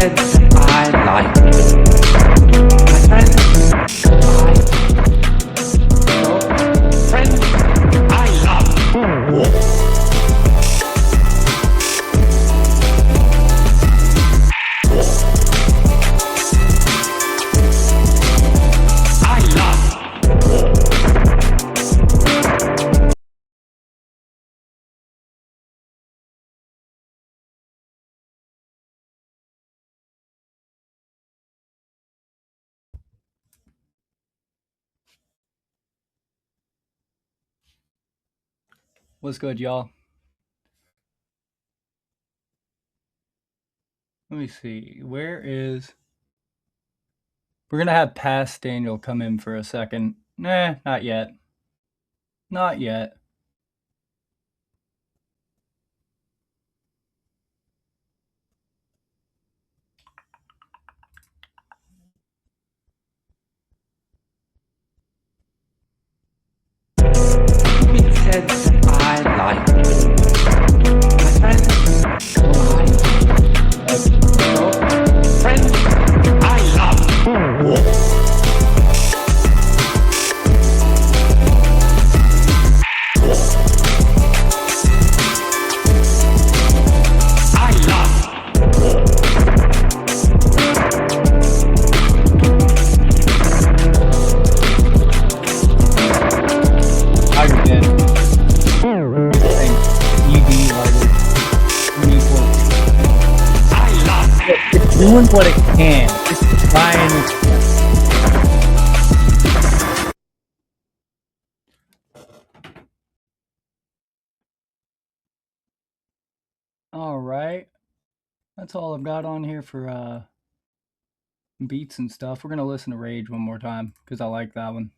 said I like my friend. Friend, I love war. What's good, y'all? Let me see. We're gonna have Past Daniel come in for a second. Nah, not yet. Not yet. It said I like my friend. Friend, I love war. Doing what it can. It's trying. All right. That's all I've got on here for beats and stuff. We're gonna listen to Rage one more time because I like that one.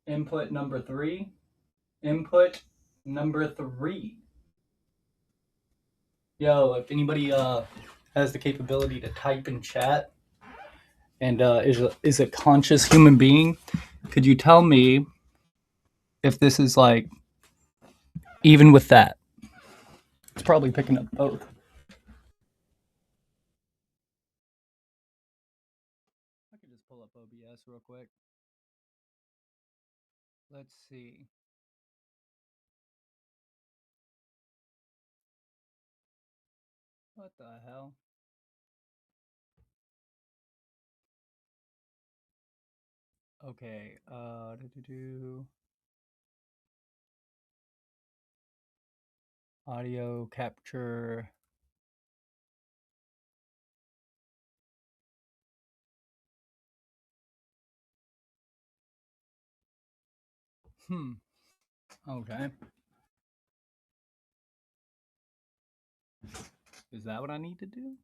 Input number 3. Input number 3. Yo, if anybody has the capability to type in chat and is a conscious human being, could you tell me if this is like even with that? It's probably picking up both. I could just pull up OBS real quick. Let's see. What the hell? Okay, audio capture. Okay. Is that what I need to do?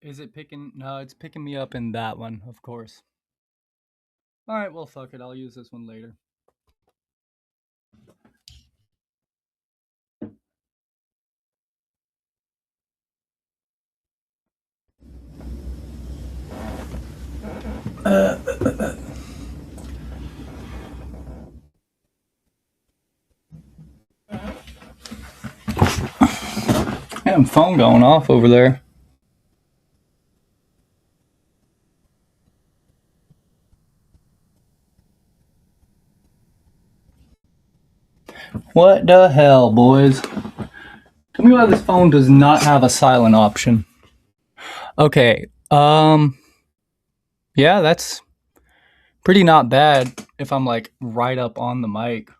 Is it picking? No, it's picking me up in that one, of course. All right, well, fuck it. I'll use this one later. Damn, phone going off over there. What the hell, boys? Tell me why this phone does not have a silent option. Okay, yeah, that's pretty not bad if I'm like right up on the mic.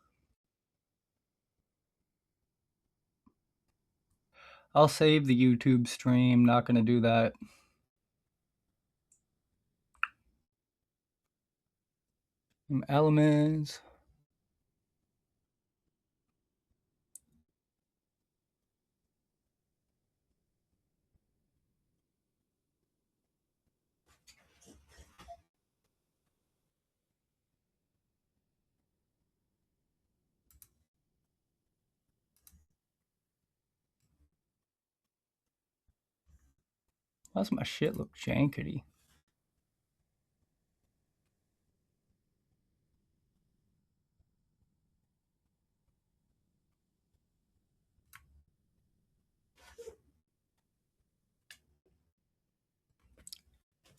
I'll save the YouTube stream, not gonna do that. Some elements. Why does my shit look jankety?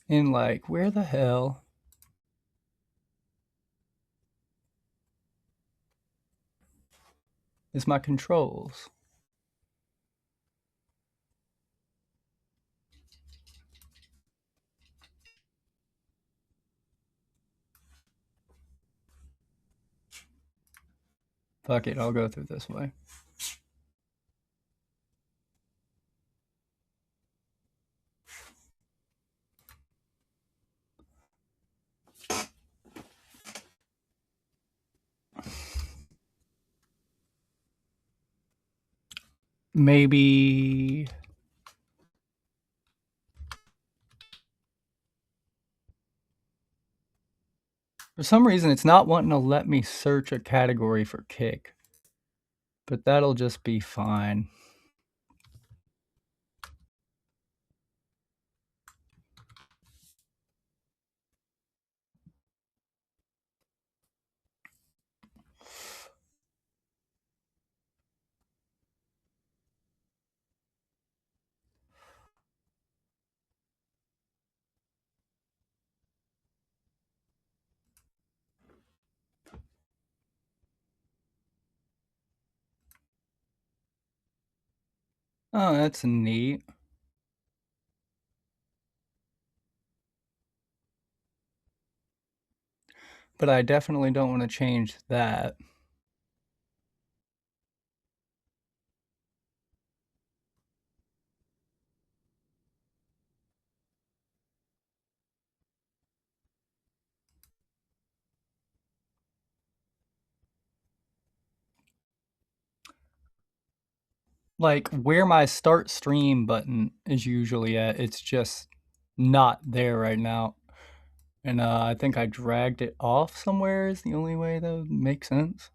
And like, where the hell is my controls? Fuck it, I'll go through this way. Maybe for some reason it's not wanting to let me search a category for kick, but that'll just be fine. Oh, that's neat. But I definitely don't want to change that. Like where my start stream button is usually at, it's just not there right now. And I think I dragged it off somewhere is the only way that would make sense.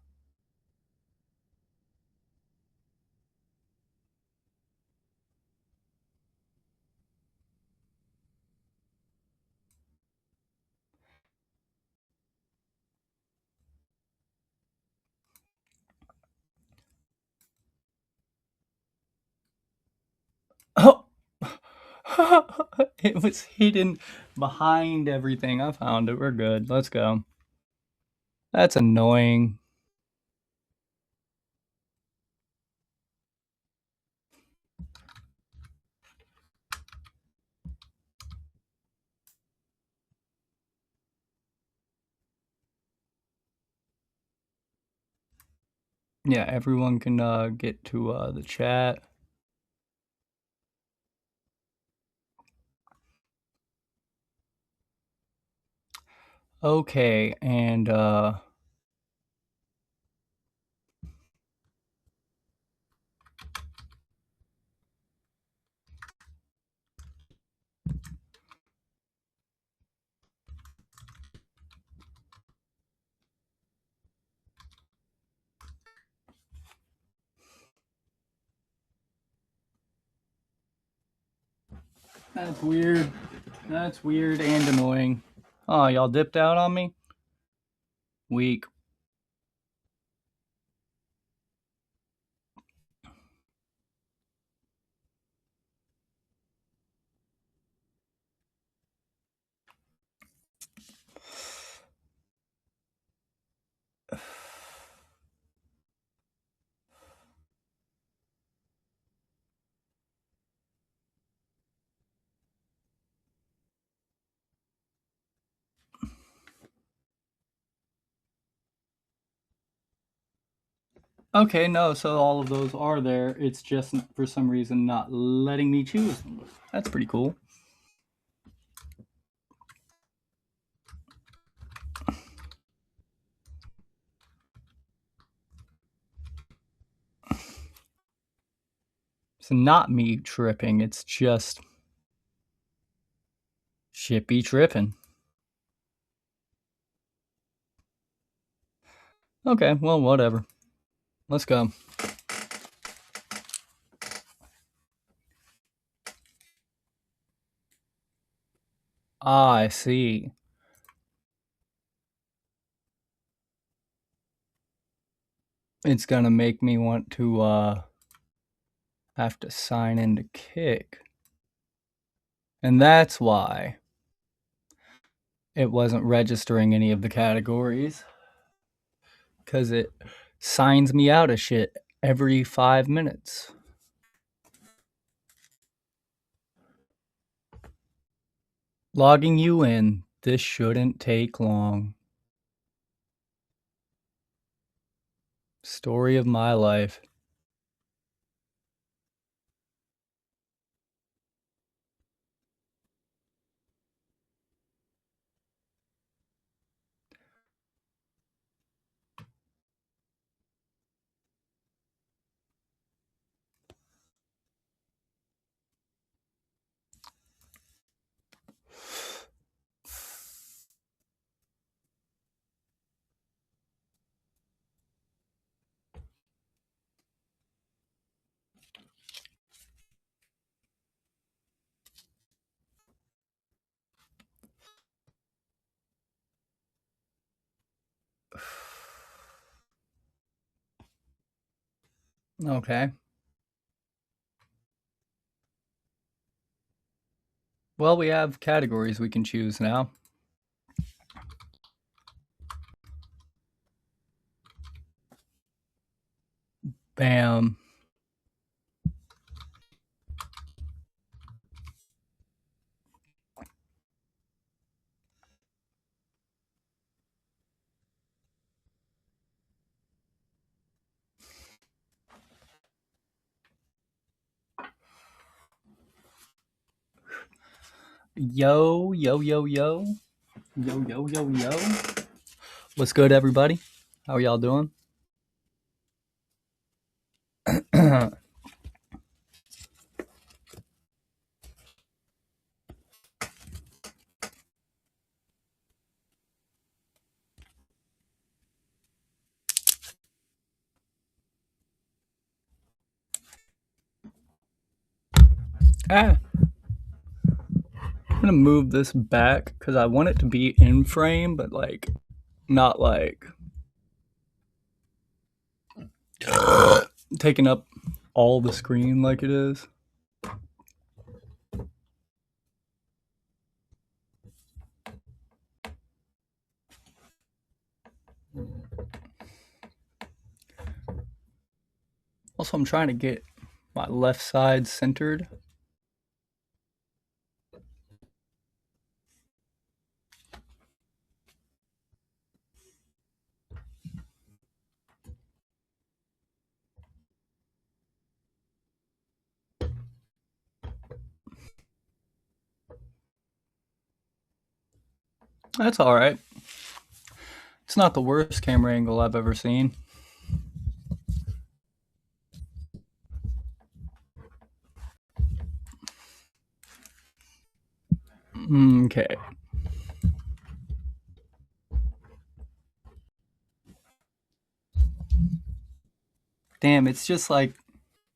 Oh, it was hidden behind everything. I found it. We're good. Let's go. That's annoying. Yeah, everyone can get to the chat. Okay, and that's weird. That's weird and annoying. Oh, y'all dipped out on me? Weak. Okay, no, so all of those are there. It's just for some reason not letting me choose them. That's pretty cool. It's not me tripping, it's just shit be tripping. Okay, well, whatever. Let's go. Ah, I see. It's gonna make me want to have to sign into Kick. And that's why it wasn't registering any of the categories. Because it signs me out of shit every 5 minutes. Logging you in. This shouldn't take long. Story of my life. Okay. Well, we have categories we can choose now. Bam. Yo, yo, yo, yo. Yo, yo, yo, yo. What's good, everybody? How y'all doing? Ah, I'm gonna move this back because I want it to be in frame, but like, not like taking up all the screen like it is. Also, I'm trying to get my left side centered. That's all right. It's not the worst camera angle I've ever seen. Okay. Damn, it's just like,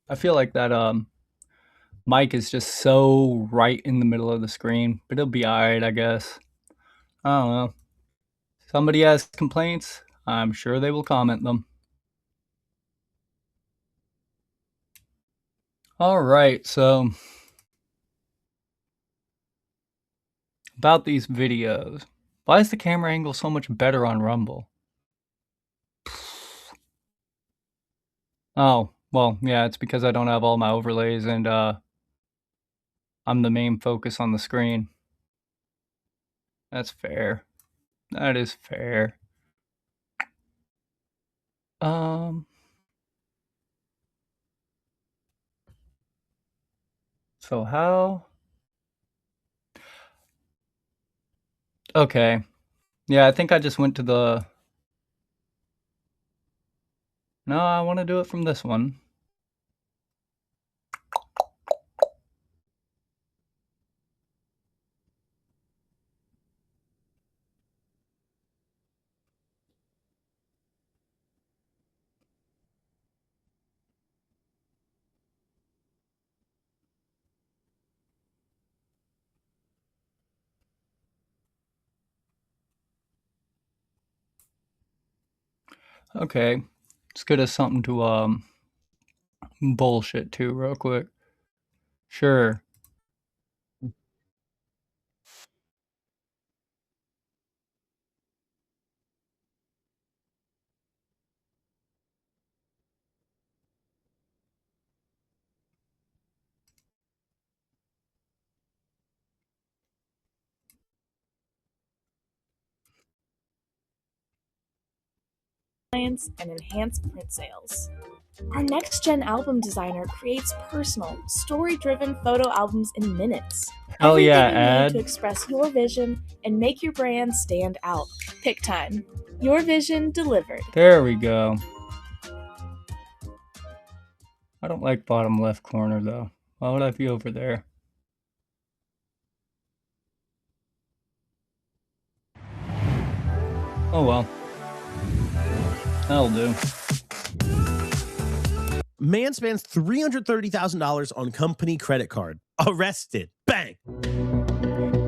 I feel like that mic is just so right in the middle of the screen, but it'll be alright, I guess. I don't know. Somebody has complaints, I'm sure they will comment them. Alright, so about these videos. Why is the camera angle so much better on Rumble? Oh, well, yeah, it's because I don't have all my overlays and I'm the main focus on the screen. That's fair. That is fair. Um So how? Okay. Yeah, I think I just went to the... No, I want to do it from this one. Okay. Let's get us something to bullshit to real quick. Sure. And enhance print sales. Our next-gen album designer creates personal, story-driven photo albums in minutes. Hell Everything yeah, you need ad. to express your vision and make your brand stand out. Pick time. Your vision delivered. There we go. I don't like bottom left corner though. Why would I be over there? Oh well. That'll do. Man spends $330,000 on company credit card. Arrested. Bang.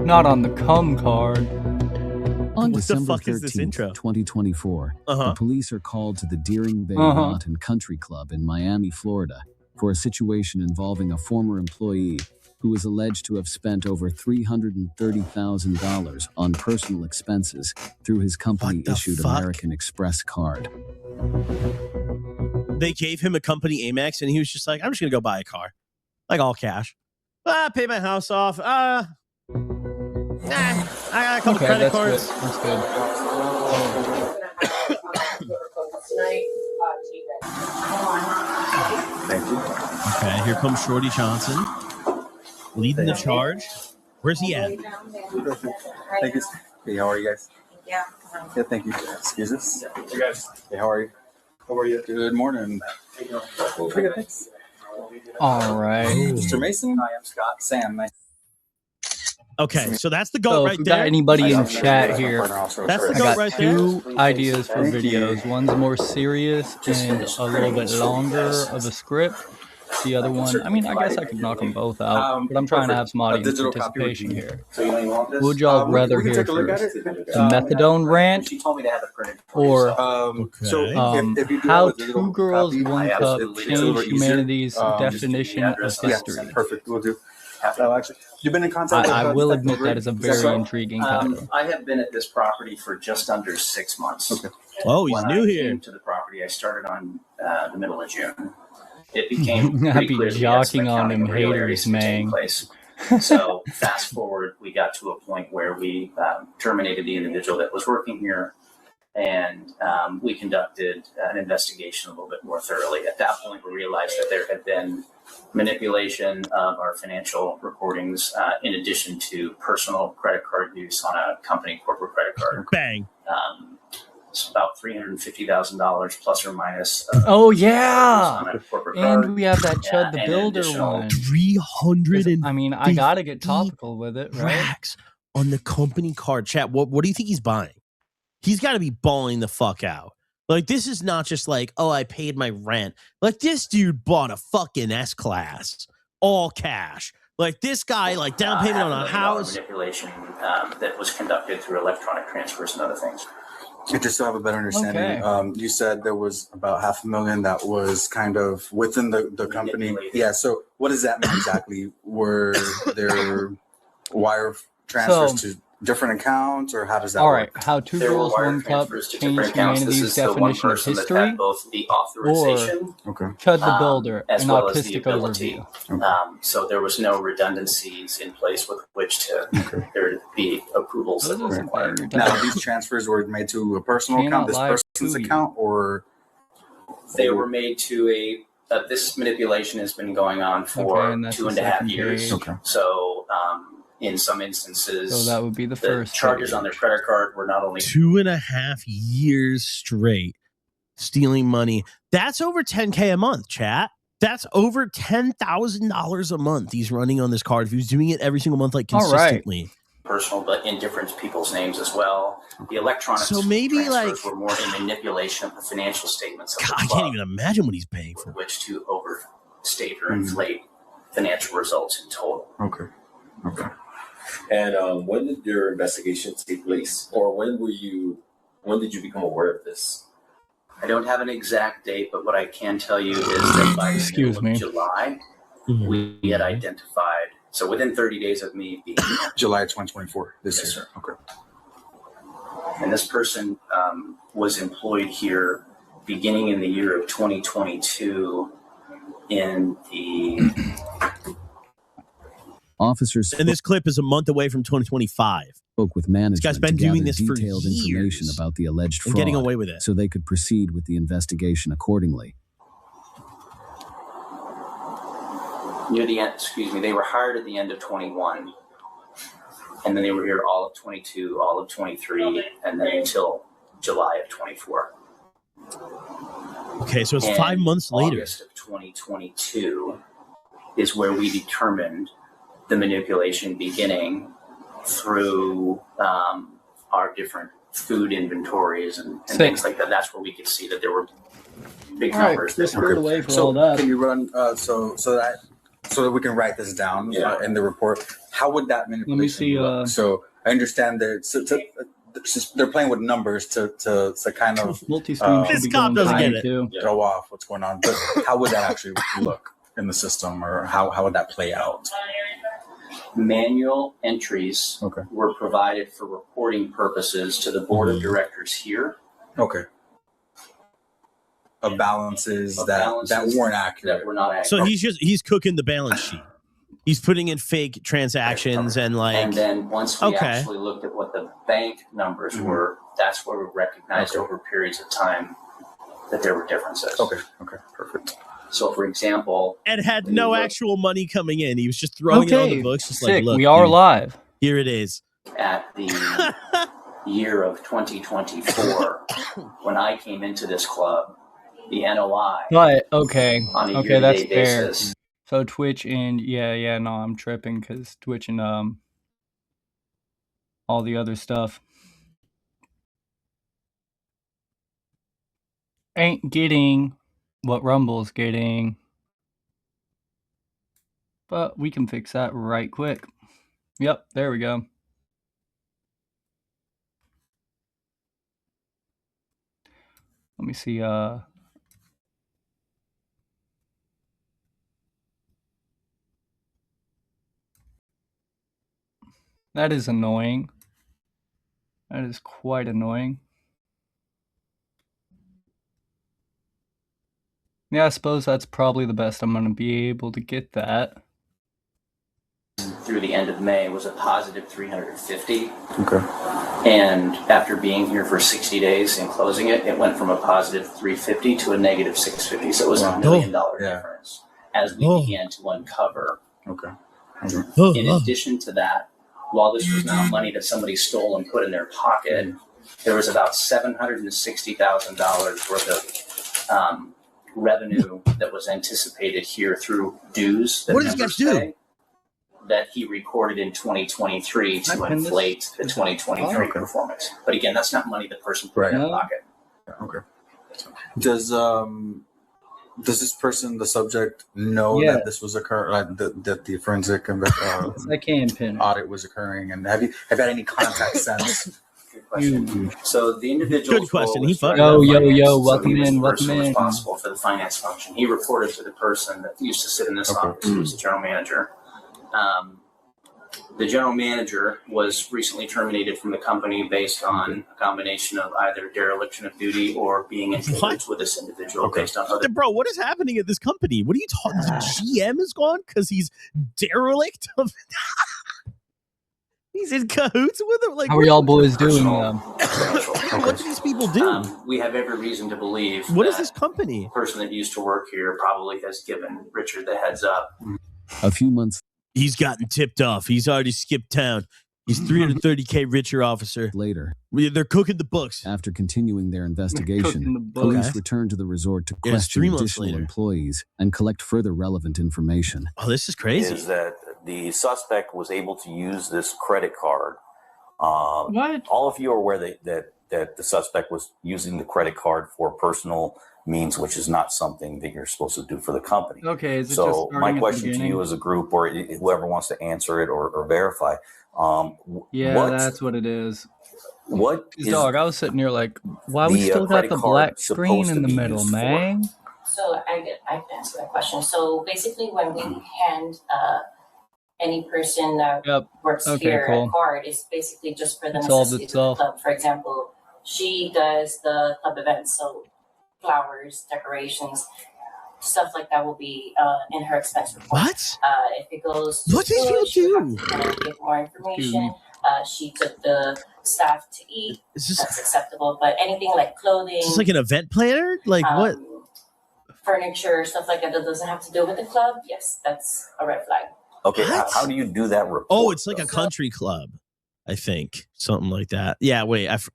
Not on the cum card. On What the December fuck is this 13th, intro? 2024, the police are called to the Deering Bay Yacht and Country Club in Miami, Florida, for a situation involving a former employee who is alleged to have spent over $330,000 on personal expenses through his company-issued American Express card. They gave him a company Amex, and he was just like, I'm just going to go buy a car. Like all cash. Pay my house off. I got a couple credit cards. Good. That's good. Thank you. Okay, here comes Shorty Johnson. Leading the charge. Where's he at? Thank you. Hey, how are you guys? Yeah. Yeah, thank you. Excuse us. You guys. Hey, how are you? How are you? Good morning. Pretty good, thanks. All right. Mr. Mason? Hi, I'm Scott. Sam, nice. Okay, so that's the goat So right if we there. got anybody in chat here, That's the I goat got right there. two ideas for videos. One's more serious and a little bit longer of a script. The other one, I mean, I guess I could knock them both out, but I'm trying to have some audience participation here. What would y'all rather hear first? The methadone rant or how two girls, one cup changed humanity's definition of history? Perfect, we'll do. Actually, you've been in contact I with will admit that is a very intriguing title. I have been at this property for just under 6 months. Okay. Oh, he's When new I here. came to the property, I started on the middle of June. It became I'd pretty be clear the jocking estimate on counting them of real haters, areas to take man. place. So fast forward, we got to a point where we terminated the individual that was working here, and we conducted an investigation a little bit more thoroughly. At that point, we realized that there had been manipulation of our financial recordings in addition to personal credit card use on a company corporate credit card. Bang. It's about $350,000 plus or minus. Oh yeah, on a corporate card. and we have that Chud the and Builder additional one. 300 I mean, I gotta get topical with it, right? racks on the company card. Chat, what do you think he's buying? He's got to be balling the fuck out. Like, this is not just like, oh, I paid my rent. Like, this dude bought a fucking S-Class, all cash. Like, this guy, like, down payment on a house. Manipulation that was conducted through electronic transfers and other things. Just to have a better understanding, you said there was about $500,000 that was kind of within the company. Yeah, so what does that mean exactly? Were there wire transfers to different accounts, or how does that All work? right, how two There were girls, wire one cup transfers to changed different accounts. This humanity's is the one definition of person that history, had both the authorization, Okay. Chud the Builder, as an well as the autistic ability. overview. So there was no redundancies in place with which to there to be approvals that Those were are some required. things. Now, these transfers were made to a personal Cannot account, this lie person's to you. account, or They were made to a This manipulation has been going on for and that's 2.5 the years. second Okay. So in some instances, So that would be the the first charges page. on their credit card were not only 2.5 years straight stealing money. That's over $10K a month, chat. That's over $10,000 a month he's running on this card. If he was doing it every single month, like All right. consistently. Personal, but in different people's names as well. The electronic So maybe, transfers like- were more a manipulation of the financial statements of God, the I club, can't even imagine what he's paying with for. which to overstate or inflate financial results in total. Okay. Okay. And when did your investigation take place, or when did you become aware of this? I don't have an exact date, but what I can tell you is that by the Excuse middle me. of July, we had identified. So within 30 days of me being here, July 2024. This Yes, year. sir. Okay. and this person was employed here beginning in the year of 2022 in the Officers And this clip is a month away from 2025 spoke with management guy's been to doing gather this for detailed information years about the alleged and fraud, getting away with it. so they could proceed with the investigation accordingly. near the end. Excuse me. They were hired at the end of 21, and then they were here all of 22, all of 23, and then until July of 24. Okay, so it's And 5 months later. August of 2022 is where we determined the manipulation beginning through our different food inventories and things like that. That's where we could see that there were big All right, numbers. just that put it were, away for So all that. can you run so that we can write this down in the report? How would that manipulation see, look? So I understand that they're playing with numbers to kind of Multi-screen should This be cop going doesn't fine get it. too. throw off what's going on. But how would that actually look in the system, or how would that play out? manual entries Okay. were provided for reporting purposes to the board of directors here. Okay. Of balances Of that balances weren't accurate. That were not So accurate. he's cooking the balance sheet. He's putting in fake transactions and like And then once we Okay. actually looked at what the bank numbers were, that's where we recognized Okay. over periods of time that there were differences. Okay. Perfect. So, for example, and had no actual money coming in. He was just throwing it on the Okay, books, just sick. like, look, We are dude, live. here it is. at the year of 2024, when I came into this club, the NOI But okay, on a okay, that's year-to-date fair. basis So Twitch and no, I'm tripping because Twitch and all the other stuff ain't getting what Rumble's getting. But we can fix that right quick. Yep, there we go. Let me see. That is annoying. That is quite annoying. Yeah, I suppose that's probably the best I'm going to be able to get that. through the end of May was a positive 350. Okay. And after being here for 60 days and closing it, it went from a positive 350 to a negative 650. So it was Wow. $1 million Yeah. difference as we began to uncover. Okay. In addition to that, while this was not money that somebody stole and put in their pocket, there was about $760,000 worth of revenue that was anticipated here through dues that What does members he guys do? pay that he recorded in 2023 to I pinned this. inflate the 2023 Okay. performance. But again, that's not money the person put Right. in their No. pocket. Okay. Does this person, the subject, know Yeah. that this was occurring, that the forensic I can pin it. audit was occurring, and have you had any contact since? Good question. So the individual. Good question. He fucked Yo, up. yo, yo, So welcome he was in, the welcome person in. responsible for the finance function. He reported to the person that used to sit in this Okay. office, who was the general manager. The general manager was recently terminated from the company based on a combination of either dereliction of duty or being in cahoots with this individual Okay. based on other. Bro, what is happening at this company? What are you talking? The GM is gone because he's derelict of. He's in cahoots with him. Like, How are y'all boys doing? personal financial What do these people do? We have every reason to believe. What is that this company? The person that used to work here probably has given Richard the heads up. A few months He's gotten tipped off. He's already skipped town. He's 330K richer, officer. later, They're cooking the books. after continuing their Cooking the investigation, books. police Okay. returned to the resort to Yeah, it's question 3 months additional later. employees and collect further relevant information. Oh, this is crazy. Is that the suspect was able to use this credit card. What? All of you are aware that the suspect was using the credit card for personal means, which is not something that you're supposed to do for the company. Okay, is it just So starting my at the question to beginning? you as a group, or whoever wants to answer it or verify, Yeah, what, that's what it is. what is Dog, I was sitting here like, why we the, still got credit the card black screen supposed in to the be middle, used for? man? So I can answer that question. So basically, when we hand any person that Yep. works Okay, here cool. a card, it's basically just for the It solved necessities of the itself. club. For example, she does the club events, so flowers, decorations, stuff like that will be in her expense report. What? If it goes to What do these food, she people would do? have to give more Excuse information. me. She took the staff to eat. Is this, That's acceptable. But anything like clothing, is this like an event planner? Like what? furniture, stuff like that doesn't have to do with the club, yes, that's a red flag. Okay, What? how do you do that report? Oh, it's like a though? country club, I think. Something like that. Yeah, wait, I'm So,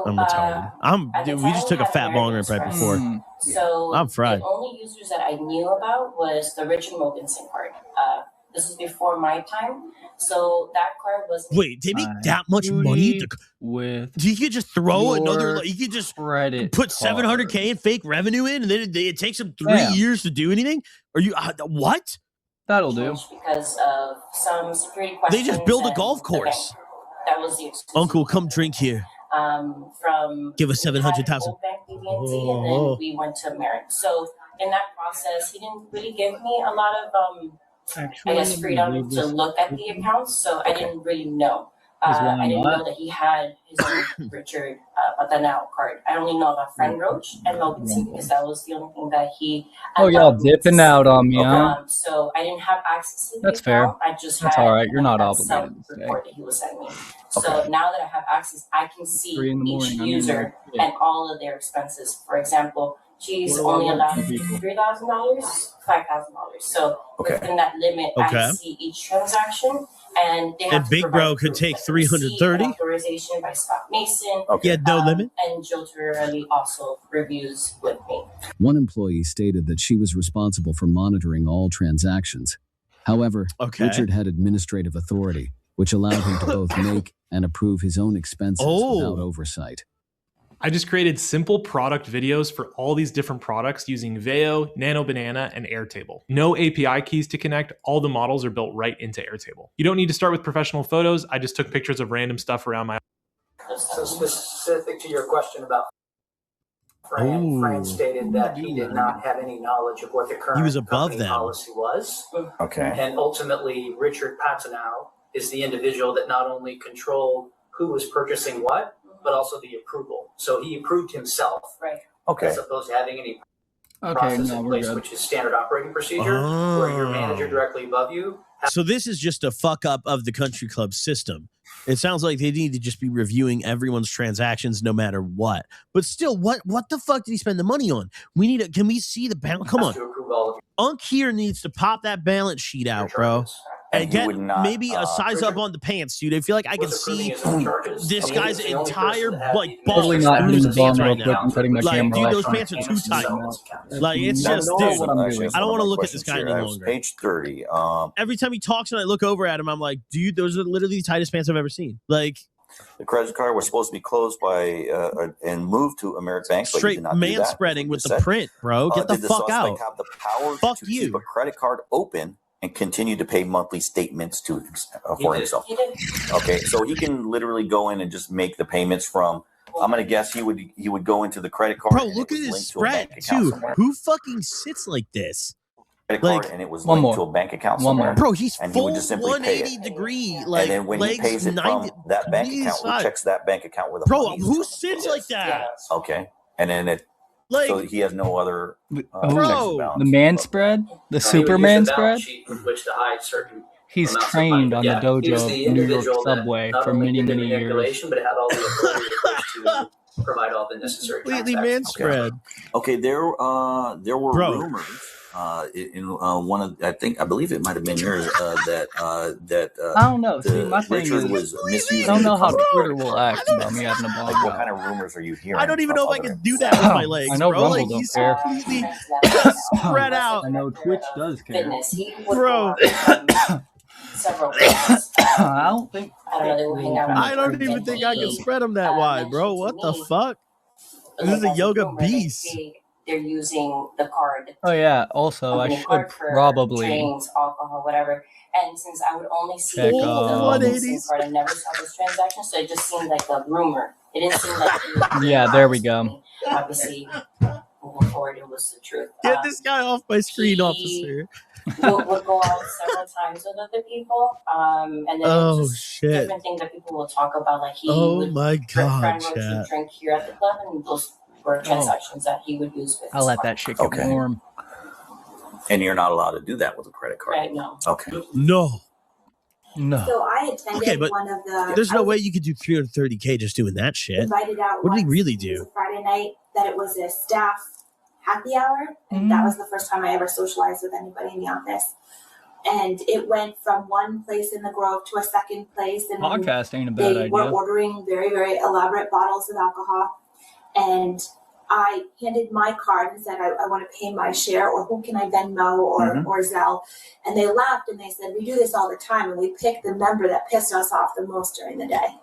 retarded. at the Dude, we time just we took a had fat bong rip American right Express. before. Mm. So I'm fried. the only users that I knew about was the Richard Mogensen card. This was before my time, so that card was Wait, they make I that much money? agree with You could just throw another, your like, you could just credit put card. 700K in fake revenue in, and then it takes them 3 Damn. years to do anything? Are you, what? That'll do. because of some security They questions. just build a and golf the bank. course. That was the excuse. Uncle, come drink here. From Give us we had 700,000. Old Bank BB&T, and Oh. then we went to Merrick. So in that process, he didn't really give me a lot of Actually, I guess freedom to look at the accounts, so I didn't really know. Is why I didn't not? know that he had his own Richard Patanao card. I only know about Friend Roach and Logan C because that was the only thing that he. Oh, y'all allowed me to dipping see. out on me, huh? So I didn't have access to the That's fair. account. I just That's had all right. You're not that obligated to stay. report that he was sending me. So Okay. now that I have access, I can see 3 in the each morning. I'm in user there. Yeah. and all of their expenses. For example, she's What do I only want allowed from people? $3,000, $5,000. So Okay. within that limit, Okay. I see each transaction, and they have And to Big provide Bro could proof, take like the receipt, 330? authorization by Scott Mason. Okay. Yeah, no limit. And Joe Torelli also reviews with me. One employee stated that she was responsible for monitoring all transactions. However, Okay. Richard had administrative authority, which allowed him to both make and approve his own expenses Oh. without oversight. I just created simple product videos for all these different products using Veo, Nano Banana, and Airtable. No API keys to connect. All the models are built right into Airtable. You don't need to start with professional photos. I just took pictures of random stuff around my. So specific to your question about Fran, Ooh. Fran stated that he did not have any knowledge of what the current He was above company them. policy was. Okay. And ultimately, Richard Patanao is the individual that not only controlled who was purchasing what, but also the approval. So he approved himself, Right. Okay. as opposed to having any Okay, process no, in we're place, good. which is standard operating procedure, where your manager directly above you. So this is just a fuck up of the country club system. It sounds like they need to just be reviewing everyone's transactions no matter what. But still, what the fuck did he spend the money on? We need can we see the balance? Come on. To approve all of Unk here needs to pop that balance sheet your out, bro. charges. And he get would not, maybe a size up Richard on the pants, dude. I feel like I can Was approving see his own charges. this I mean, guy's he was the only entire person that had like the ball Totally not screws hitting the his ball hands real right quick now. and cutting my Like, camera dude, off. those pants are too tight. Like, it's That's just, not dude. what I'm doing. I don't want to look at this guy any longer. Page 30. Every time he talks and I look over at him, I'm like, dude, those are literally the tightest pants I've ever seen. Like, The credit card was supposed to be closed by and moved to American Bank. But straight you did not do man that. spreading with the Said. print, bro. Get the Did fuck suspect out. have the power Fuck to you. keep a credit card open and continue to pay monthly statements to He for did. himself? He did. Okay, so he can literally go in and just make the payments from. I'm gonna guess he would go into the credit card. Bro, and look it at was his linked to a bank spread, account too. somewhere. Who fucking sits like this? Credit like, card, and it was one linked more. to a bank account One more. somewhere. Bro, he's And he full would just simply pay 180 it. degree. Like, And then when he legs pays it 90 from that bank degrees account, side. he checks that bank account where the Bro, money is who coming sits from. like that? Okay, and then it Like, so he has no other Oh, Bro, checks and the balances. man spread, the He would use Superman the balance spread. sheet with which to hide certain He's amounts of trained money. on Yeah, the he was dojo the of New York individual that subway not for only many, did the many years. manipulation, but it had all the authority to provide all the necessary Completely transactions. man spread. Okay, there were Bro. rumors in one of I believe it might have been yours that I don't know. See, my thing Richard is, was I misusing don't the know how company. Twitter will act about me having a Like, blog what out. kind of rumors are you hearing? I don't even know if I from can other do that with my legs. I know bro. Rumble Like don't he's care. completely spread out. I know Twitch does care. Fitness. He would Bro. go on several places. I don't think. I don't know. They will hang out. I don't even think I can spread them that wide, bro. What the fuck? This is a yoga beast. They're using the card. Oh yeah. Also, I company should card for probably. drinks, alcohol, whatever. And since I would only see Check, the SIM card, I never saw those transactions, so it just seemed like a rumor. It didn't seem like Yeah, there we go. Obviously, moving forward, it was the truth. Get this guy off my screen, officer. Would go out several times with other people, and then just different things that people will talk about. Like he would, my God, friend would drink here at the club, and those were transactions that he would use with. I'll let that shit get warm. And you're not allowed to do that with a credit card. Right? No. Okay. No. So I attended one of the. There's no way you could do 330K just doing that shit. Invited out. What did he really It do? was a Friday night that it was a staff happy hour, and that was the first time I ever socialized with anybody in the office. And it went from one place in the Grove to a second place, and Podcast ain't a bad they idea. were ordering very, very elaborate bottles of alcohol. And I handed my card and said, I want to pay my share, or who can I Venmo or Zelle? And they laughed and they said, we do this all the time. And we picked the member that pissed us off the most during the day.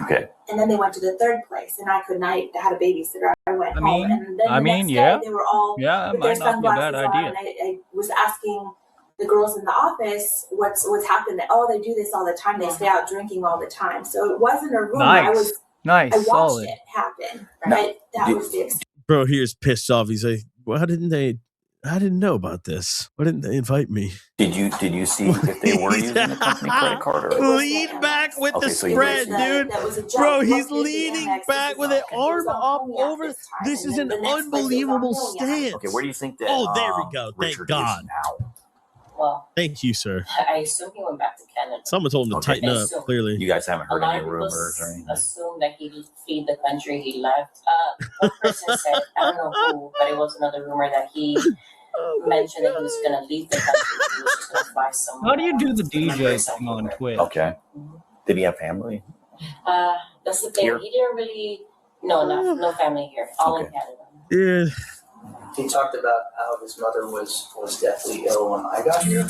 Okay. And then they went to the third place, and I couldn't. I had a babysitter. I went home, and then the next day they were all that with their might not be a bad sunglasses on. idea. And I was asking the girls in the office what's happened. Oh, they do this all the time. They stay out drinking all the time. So it wasn't a rumor. Nice. I watched Solid. it happen. Right? That was the experience. Bro, here's pissed off. He's like, "Why didn't they? I didn't know about this. Why didn't they invite me?" Did you see if they were using a company credit card or? Lean back with the so you spread, did. dude. Bro, he's leaning back with it, arm up over. This is an unbelievable stance. Okay, where do you think that? Oh, there we go. Thank Richard God. is now? Well, thank you, sir. I assume he went back to Canada. Someone told him to tighten up. Clearly, you guys haven't heard A lot any of people rumors or anything. assume that he fled the country. He left. One person said, I don't know who, but it was another rumor that he mentioned that he was going to leave the country. He was just going to fly somewhere. How do you do the DJ thing on Twitch? Okay. Did he have family? That's the thing. Here? He didn't really. No family here. All in Canada. Yeah. He talked about how his mother was deathly ill when I got here.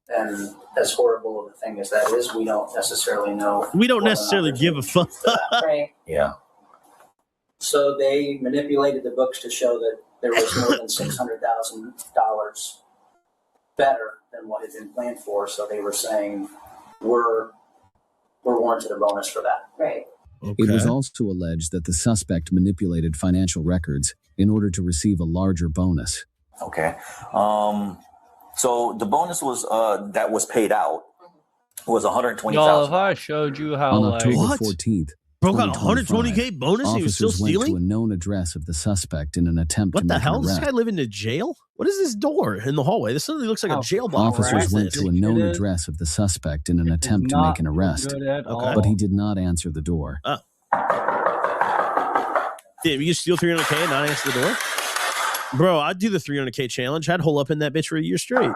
And as horrible of a thing as that is, we don't necessarily know. We don't necessarily give a fuck. Right. Yeah. So they manipulated the books to show that there was more than $600,000 better than what had been planned for. So they were saying we're warranted a bonus for that. Right. It was also alleged that the suspect manipulated financial records in order to receive a larger bonus. Okay. So the bonus was that was paid out was $120,000. Y'all, if I showed you how On like October 14th, Bro got 2025, $120K bonus and he was still officers went to a stealing? known address of the suspect in an attempt What to the make hell? an Does this arrest. guy live in a jail? What is this door in the hallway? This suddenly looks like a jail box. Officers went to a known address of the suspect in an attempt to make an arrest, good at all. but he did not answer the door. Damn, you can steal 300K and not answer the door? Bro, I'd do the 300K challenge. I'd hole up in that bitch for a year straight.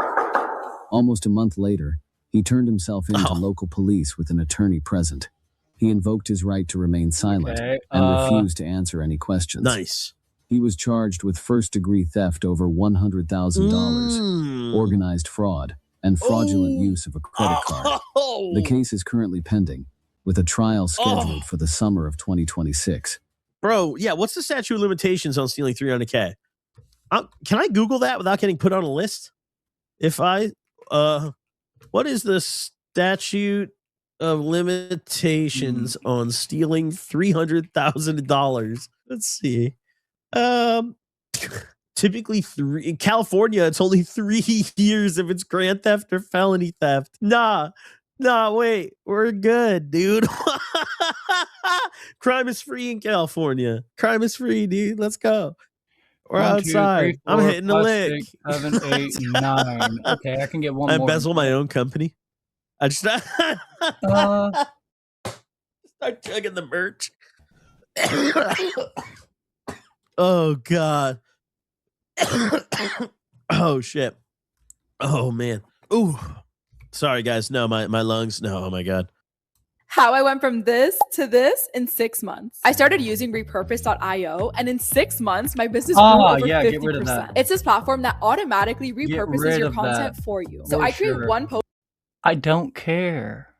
Almost a month later, he turned himself in to local police with an attorney present. He invoked his right to remain silent and refused to answer any questions. Nice. He was charged with first-degree theft over $100,000, organized fraud, and fraudulent use of a credit card. The case is currently pending, with a trial scheduled for the summer of 2026. Bro, yeah, what's the statute of limitations on stealing 300K? Can I Google that without getting put on a list? If I, what is the statute of limitations on stealing $300,000? Let's see. Typically in California, it's only 3 years if it's grand theft or felony theft. Nah, wait, we're good, dude. Crime is free in California. Crime is free, dude. Let's go. We're 1, 2, outside. 3, 4, I'm hitting the 5, lick. 6, 7, 8, 9. Okay, I can get one I more. embezzle my own company. I just start chugging the merch. Oh God. Oh shit. Oh man. Ooh. Sorry guys. No, my lungs. No, oh my God. How I went from this to this in 6 months. I started using repurpose.io, and in 6 months, my business grew over 50%. Get rid of that. It's this platform that automatically repurposes rid your of content that, for you. for So I create sure. one post. I don't care.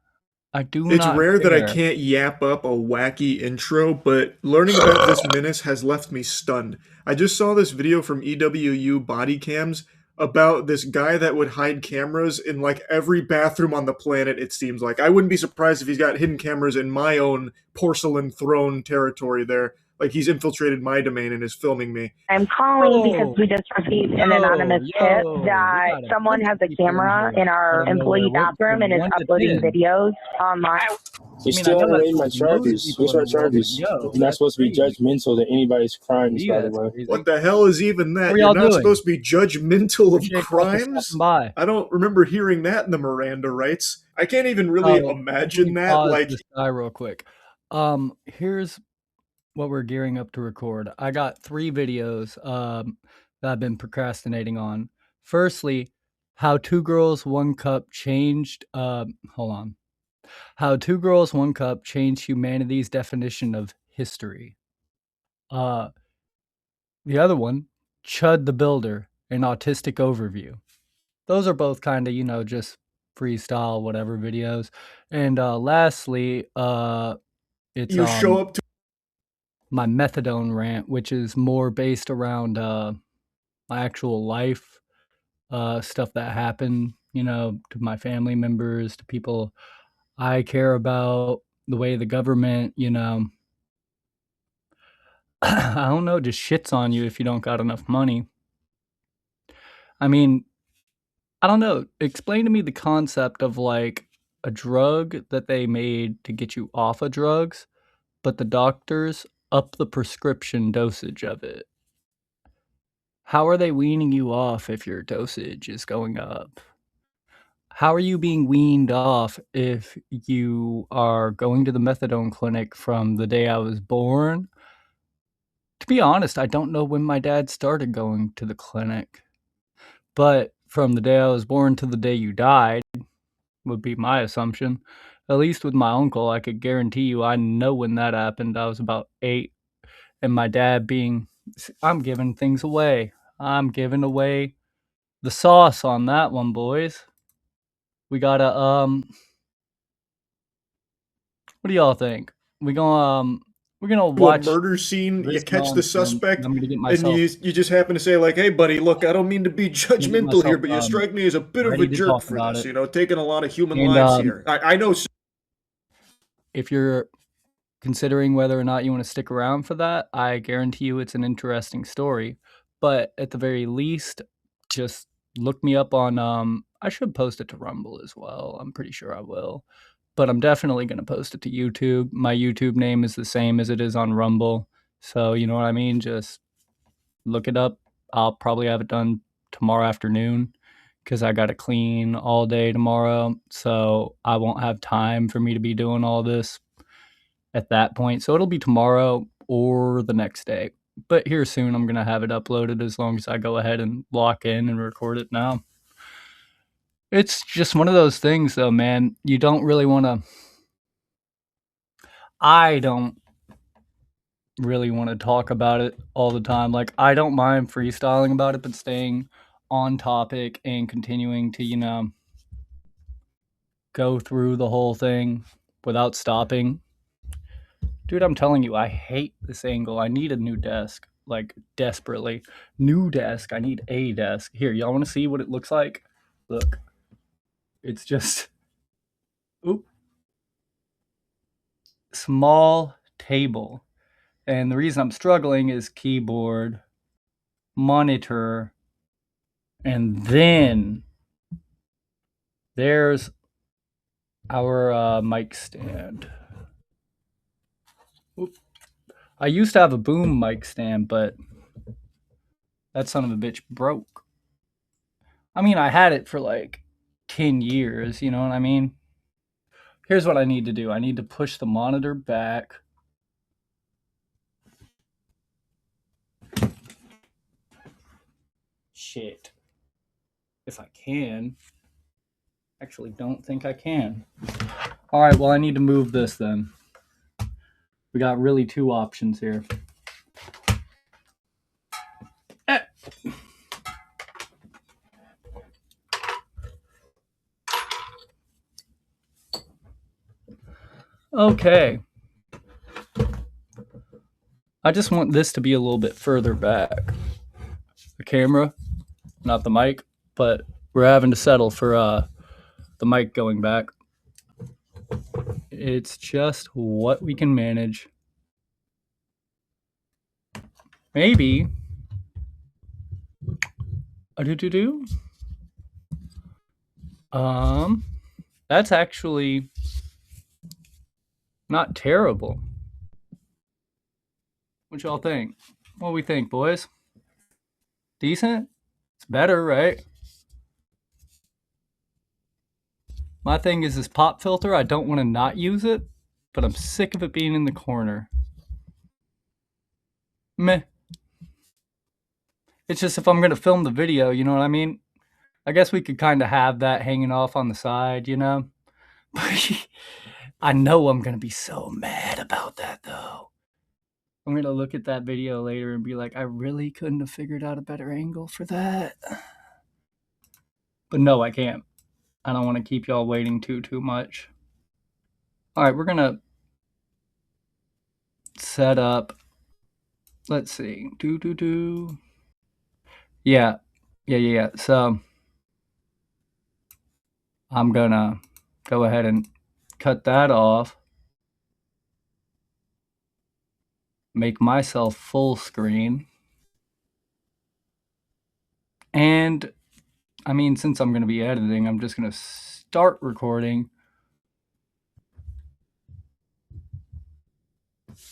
I do It's not rare that I care. can't yap up a wacky intro, but learning about this menace has left me stunned. I just saw this video from EWU Body Cams about this guy that would hide cameras in like every bathroom on the planet, it seems like. I wouldn't be surprised if he's got hidden cameras in my own porcelain throne territory there. Like he's infiltrated my domain and is filming me. I'm calling because we just received an anonymous tip that someone has a camera in our employee bathroom and is uploading videos online. You still haven't raised my charges. What's my charges? You're not supposed to be judgmental to anybody's crimes, by the way. What the hell is even that? You're not supposed to be judgmental of crimes? I don't remember hearing that in the Miranda rights. I can't even really imagine that. Like, this guy real quick. Here's what we're gearing up to record. I got 3 videos that I've been procrastinating on. Firstly, how 2 girls, 1 cup changed. Hold on. How 2 girls, 1 cup changed humanity's definition of history. The other one, Chud the Builder, an autistic overview. Those are both kind of, just freestyle whatever videos. And lastly, it's you show up to my methadone rant, which is more based around my actual life, stuff that happened, to my family members, to people I care about, the way the government, I don't know, just shits on you if you don't got enough money. I mean, I don't know. Explain to me the concept of like a drug that they made to get you off of drugs, but the doctors up the prescription dosage of it. How are they weaning you off if your dosage is going up? How are you being weaned off if you are going to the methadone clinic from the day I was born? To be honest, I don't know when my dad started going to the clinic, but from the day I was born to the day you died would be my assumption. At least with my uncle, I could guarantee you I know when that happened. I was about 8, and my dad being, I'm giving things away. I'm giving away the sauce on that one, boys. We gotta, what do y'all think? We're gonna watch a murder scene, you catch the suspect, I'm gonna get and myself, you just happen to say like, "Hey, buddy, look, I don't mean to be judgmental here, but you strike me as a bit of a ready to jerk talk for about this. it. Taking a lot of human And, lives here. I know." If you're considering whether or not you want to stick around for that, I guarantee you it's an interesting story. But at the very least, just look me up on I should post it to Rumble as well. I'm pretty sure I will. But I'm definitely going to post it to YouTube. My YouTube name is the same as it is on Rumble. So, you know what I mean? Just look it up. I'll probably have it done tomorrow afternoon because I got to clean all day tomorrow. So I won't have time for me to be doing all this at that point. So it'll be tomorrow or the next day. But here soon, I'm going to have it uploaded as long as I go ahead and lock in and record it now. It's just one of those things, though, man. You don't really want to... I don't really want to talk about it all the time. Like, I don't mind freestyling about it, but staying on topic and continuing to, go through the whole thing without stopping. Dude, I'm telling you, I hate this angle. I need a new desk, like, desperately. New desk. I need a desk. Here, y'all want to see what it looks like? Look. It's just... Oop. Small table. And the reason I'm struggling is keyboard, monitor, and then there's our mic stand. Oop. I used to have a boom mic stand, but that son of a bitch broke. I mean, I had it for like 10 years, you know what I mean? Here's what I need to do. I need to push the monitor back shit. If I can. Actually, don't think I can. All right, well, I need to move this then. We got really two options here. Okay. I just want this to be a little bit further back. The camera, not the mic, but we're having to settle for the mic going back. It's just what we can manage. Maybe. That's actually not terrible. What y'all think? What do we think, boys? Decent? It's better, right? My thing is this pop filter. I don't want to not use it, but I'm sick of it being in the corner. Meh. It's just if I'm going to film the video, you know what I mean? I guess we could kind of have that hanging off on the side, you know? I know I'm going to be so mad about that, though. I'm going to look at that video later and be like, I really couldn't have figured out a better angle for that. But no, I can't. I don't want to keep y'all waiting too much. All right, we're going to set up. Let's see. Yeah. So I'm going to go ahead and cut that off. Make myself full screen. And I mean, since I'm going to be editing, I'm just going to start recording.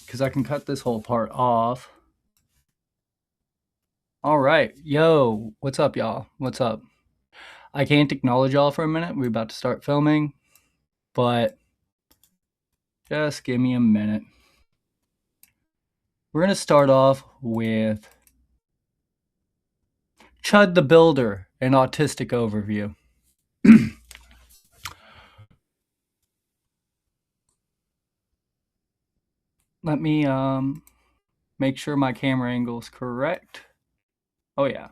Because I can cut this whole part off. All right. Yo, what's up, y'all? What's up? I can't acknowledge y'all for a minute. We're about to start filming. But just give me a minute. We're going to start off with Chud the Builder, an autistic overview. Let me make sure my camera angle is correct. Oh yeah.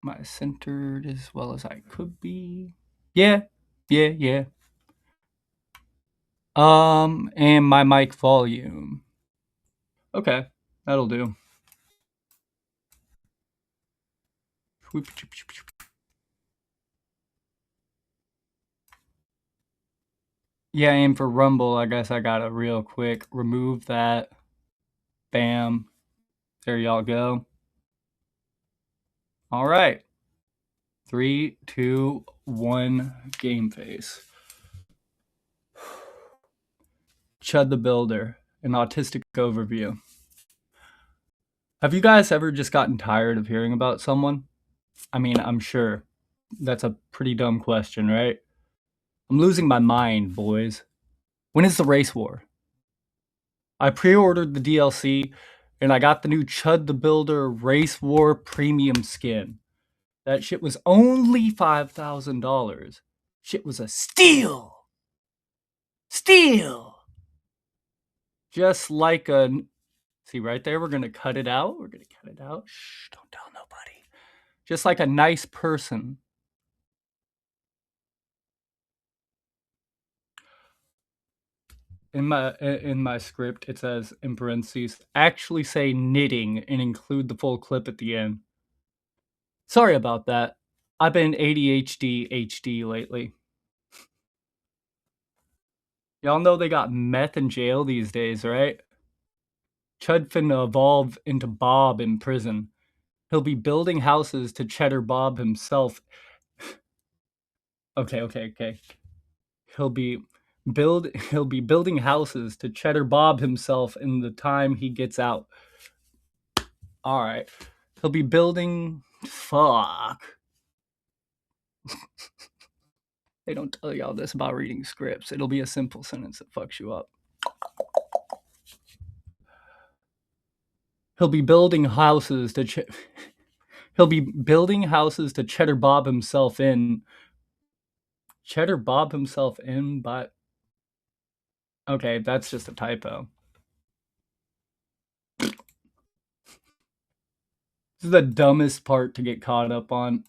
Am I centered as well as I could be? Yeah. And my mic volume. Okay, that'll do. Yeah, and for Rumble, I guess I gotta real quick remove that. Bam. There y'all go. All right. 3, 2, 1, game face. Chud the Builder, an autistic overview. Have you guys ever just gotten tired of hearing about someone? I mean, I'm sure that's a pretty dumb question, right? I'm losing my mind, boys. When is the race war? I pre-ordered the DLC and I got the new Chud the Builder Race War Premium skin. That shit was only $5,000. Shit was a steal. Steal. Just like a... See right there, we're going to cut it out. We're going to cut it out. Shh, don't tell nobody. Just like a nice person. In my script, it says, in parentheses, actually say knitting and include the full clip at the end. Sorry about that. I've been ADHD HD lately. Y'all know they got meth in jail these days, right? Chud finna evolve into Bob in prison. He'll be building houses to Cheddar Bob himself. Okay. He'll be building houses to Cheddar Bob himself in the time he gets out. All right. He'll be building... Fuck. They don't tell y'all this about reading scripts. It'll be a simple sentence that fucks you up. He'll be building houses to He'll be building houses to Cheddar Bob himself in. Cheddar Bob himself in, but okay, that's just a typo. This is the dumbest part to get caught up on.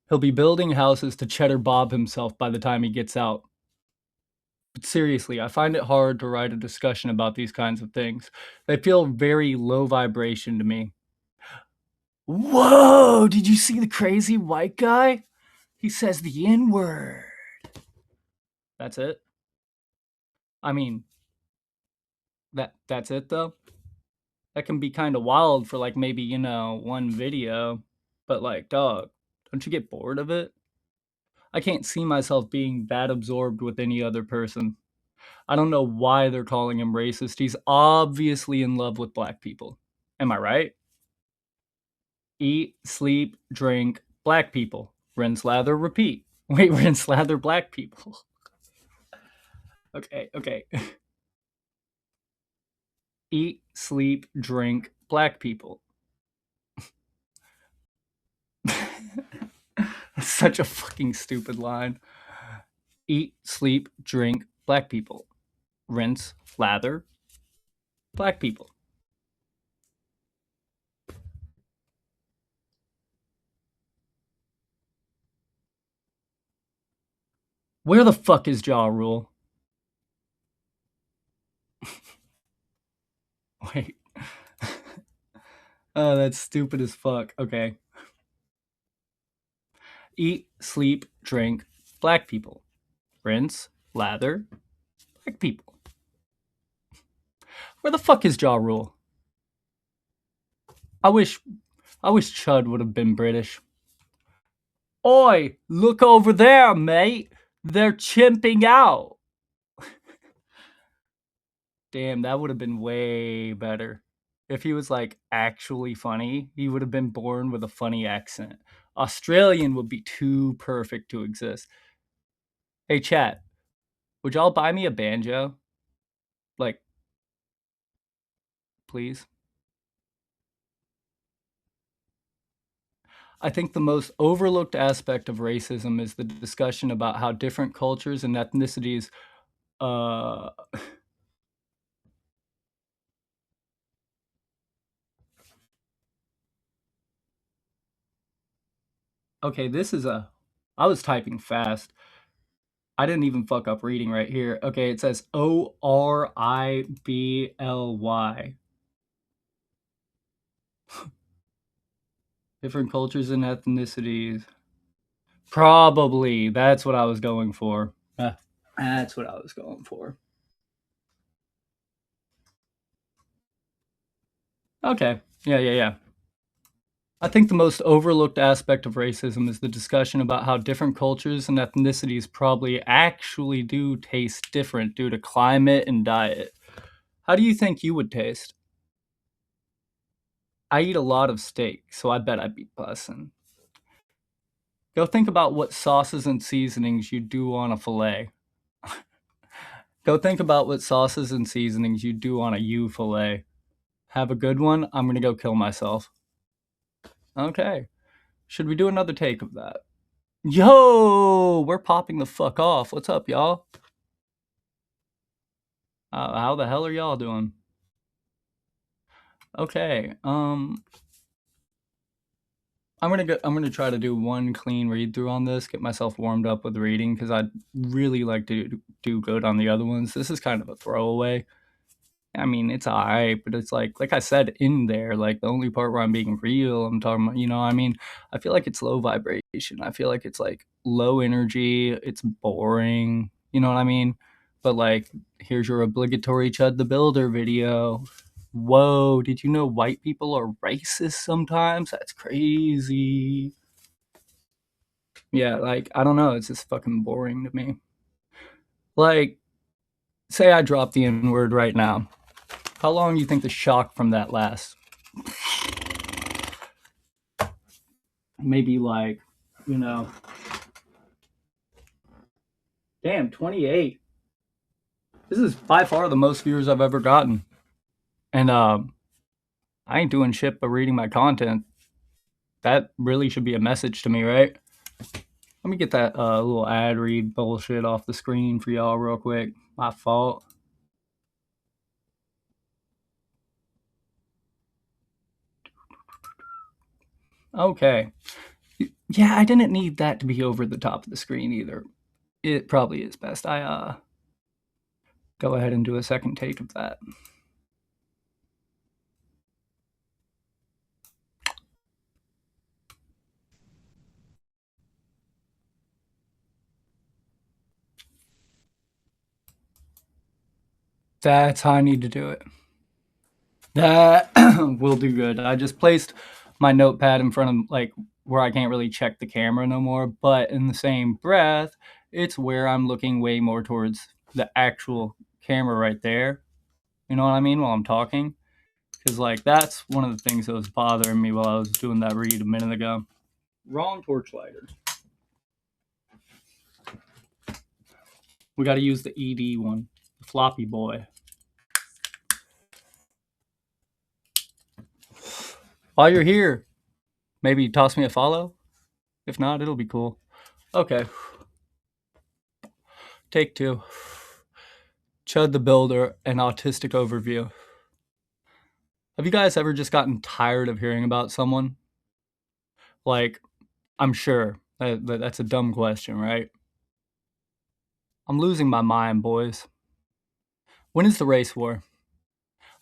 He'll be building houses to Cheddar Bob himself by the time he gets out. But seriously, I find it hard to write a discussion about these kinds of things. They feel very low vibration to me. Whoa, did you see the crazy white guy? He says the N-word. That's it? I mean, that's it though? That can be kind of wild for like maybe, you know, one video. But like, dog, don't you get bored of it? I can't see myself being that absorbed with any other person. I don't know why they're calling him racist. He's obviously in love with black people. Am I right? Eat, sleep, drink, black people. Rinse, lather, repeat. Wait, rinse, lather, black people. Okay. Eat, sleep, drink, black people. That's such a fucking stupid line. Eat, sleep, drink, black people. Rinse, lather, black people. Where the fuck is Ja Rule? Wait. Oh, that's stupid as fuck. Okay. Eat, sleep, drink, black people. Rinse, lather, black people. Where the fuck is Ja Rule? I wish Chud would have been British. Oi, look over there, mate. They're chimping out. Damn, that would have been way better. If he was like actually funny, he would have been born with a funny accent. Australian would be too perfect to exist. Hey, chat, would y'all buy me a banjo? Like, please? I think the most overlooked aspect of racism is the discussion about how different cultures and ethnicities okay, this is I was typing fast. I didn't even fuck up reading right here. Okay, it says ORIBLY. Different cultures and ethnicities. Probably. That's what I was going for. That's what I was going for. Okay. Yeah. I think the most overlooked aspect of racism is the discussion about how different cultures and ethnicities probably actually do taste different due to climate and diet. How do you think you would taste? I eat a lot of steak, so I bet I'd be bussin'. Go think about what sauces and seasonings you do on a filet. Go think about what sauces and seasonings you do on a U filet. Have a good one. I'm gonna go kill myself. Okay. Should we do another take of that? Yo, we're popping the fuck off. What's up, y'all? How the hell are y'all doing? Okay. I'm gonna try to do one clean read through on this, get myself warmed up with reading, because I'd really like to do good on the other ones. This is kind of a throwaway. I mean, it's alright, but it's like I said in there, like the only part where I'm being real, I'm talking about, you know, I mean, I feel like it's low vibration. I feel like it's like low energy. It's boring. You know what I mean? But like, here's your obligatory Chud the Builder video. Whoa, did you know white people are racist sometimes? That's crazy. Yeah, like, I don't know. It's just fucking boring to me. Like, say I drop the N-word right now. How long do you think the shock from that lasts? Maybe like, you know. Damn, 28. This is by far the most viewers I've ever gotten. And I ain't doing shit but reading my content. That really should be a message to me, right? Let me get that little ad read bullshit off the screen for y'all real quick. My fault. Okay. Yeah, I didn't need that to be over the top of the screen either. It probably is best I go ahead and do a second take of that. That's how I need to do it. That will do good. I just placed my notepad in front of, like, where I can't really check the camera no more, but in the same breath, it's where I'm looking way more towards the actual camera right there. You know what I mean? While I'm talking. Because, like, that's one of the things that was bothering me while I was doing that read a minute ago. Wrong torch lighter. We got to use the ED one, the floppy boy. While you're here, maybe toss me a follow. If not, it'll be cool. Okay. Take 2. Chud the Builder, an autistic overview. Have you guys ever just gotten tired of hearing about someone? Like, I'm sure that's a dumb question, right? I'm losing my mind, boys. When is the race war?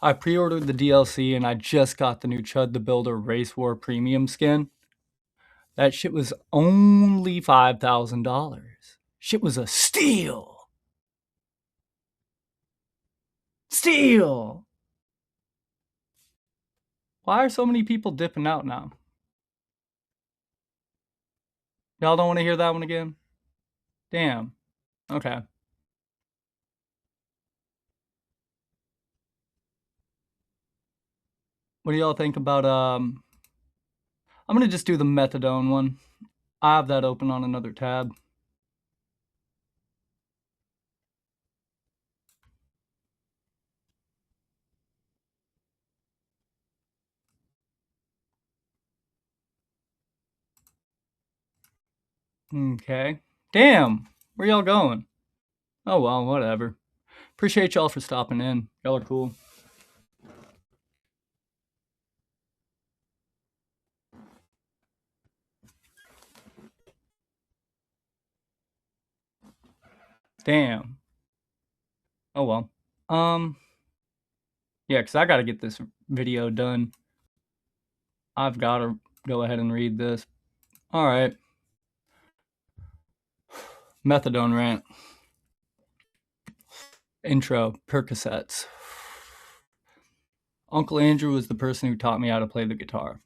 I pre-ordered the DLC and I just got the new Chud the Builder Race War Premium skin. That shit was only $5,000. Shit was a steal. Steal! Why are so many people dipping out now? Y'all don't want to hear that one again? Damn. Okay. What do y'all think about, I'm going to just do the methadone one. I have that open on another tab. Okay. Damn. Where y'all going? Oh, well, whatever. Appreciate y'all for stopping in. Y'all are cool. Damn. Oh, well. Yeah, because I got to get this video done. I've got to go ahead and read this. All right. Methadone rant. Intro. Percocets. Uncle Andrew was the person who taught me how to play the guitar.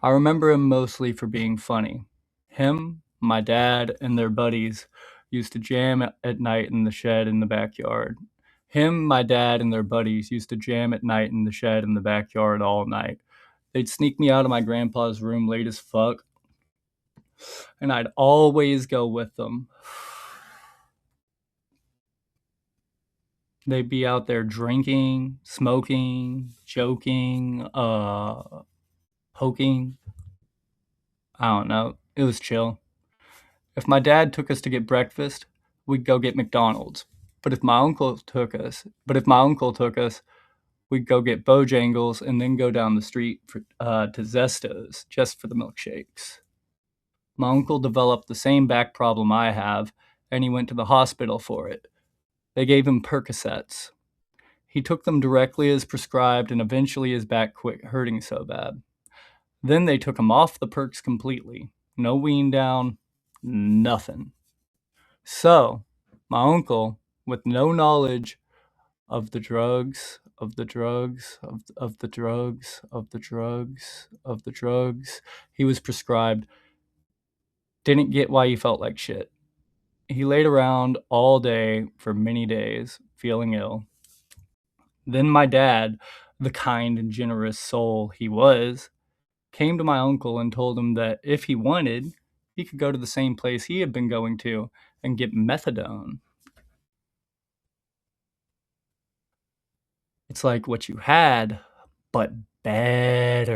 I remember him mostly for being funny. Him, my dad, and their buddies used to jam at night in the shed in the backyard. Him, my dad, and their buddies used to jam at night in the shed in the backyard all night. They'd sneak me out of my grandpa's room late as fuck, and I'd always go with them. They'd be out there drinking, smoking, joking, poking. I don't know. It was chill. If my dad took us to get breakfast, we'd go get McDonald's. But if my uncle took us, we'd go get Bojangles and then go down the street to Zesto's just for the milkshakes. My uncle developed the same back problem I have, and he went to the hospital for it. They gave him Percocets. He took them directly as prescribed, and eventually his back quit hurting so bad. Then they took him off the perks completely. No wean down, nothing. So, my uncle, with no knowledge of the drugs, he was prescribed, didn't get why he felt like shit. He laid around all day for many days, feeling ill. Then my dad, the kind and generous soul he was, came to my uncle and told him that if he wanted, he could go to the same place he had been going to and get methadone. It's like what you had, but better.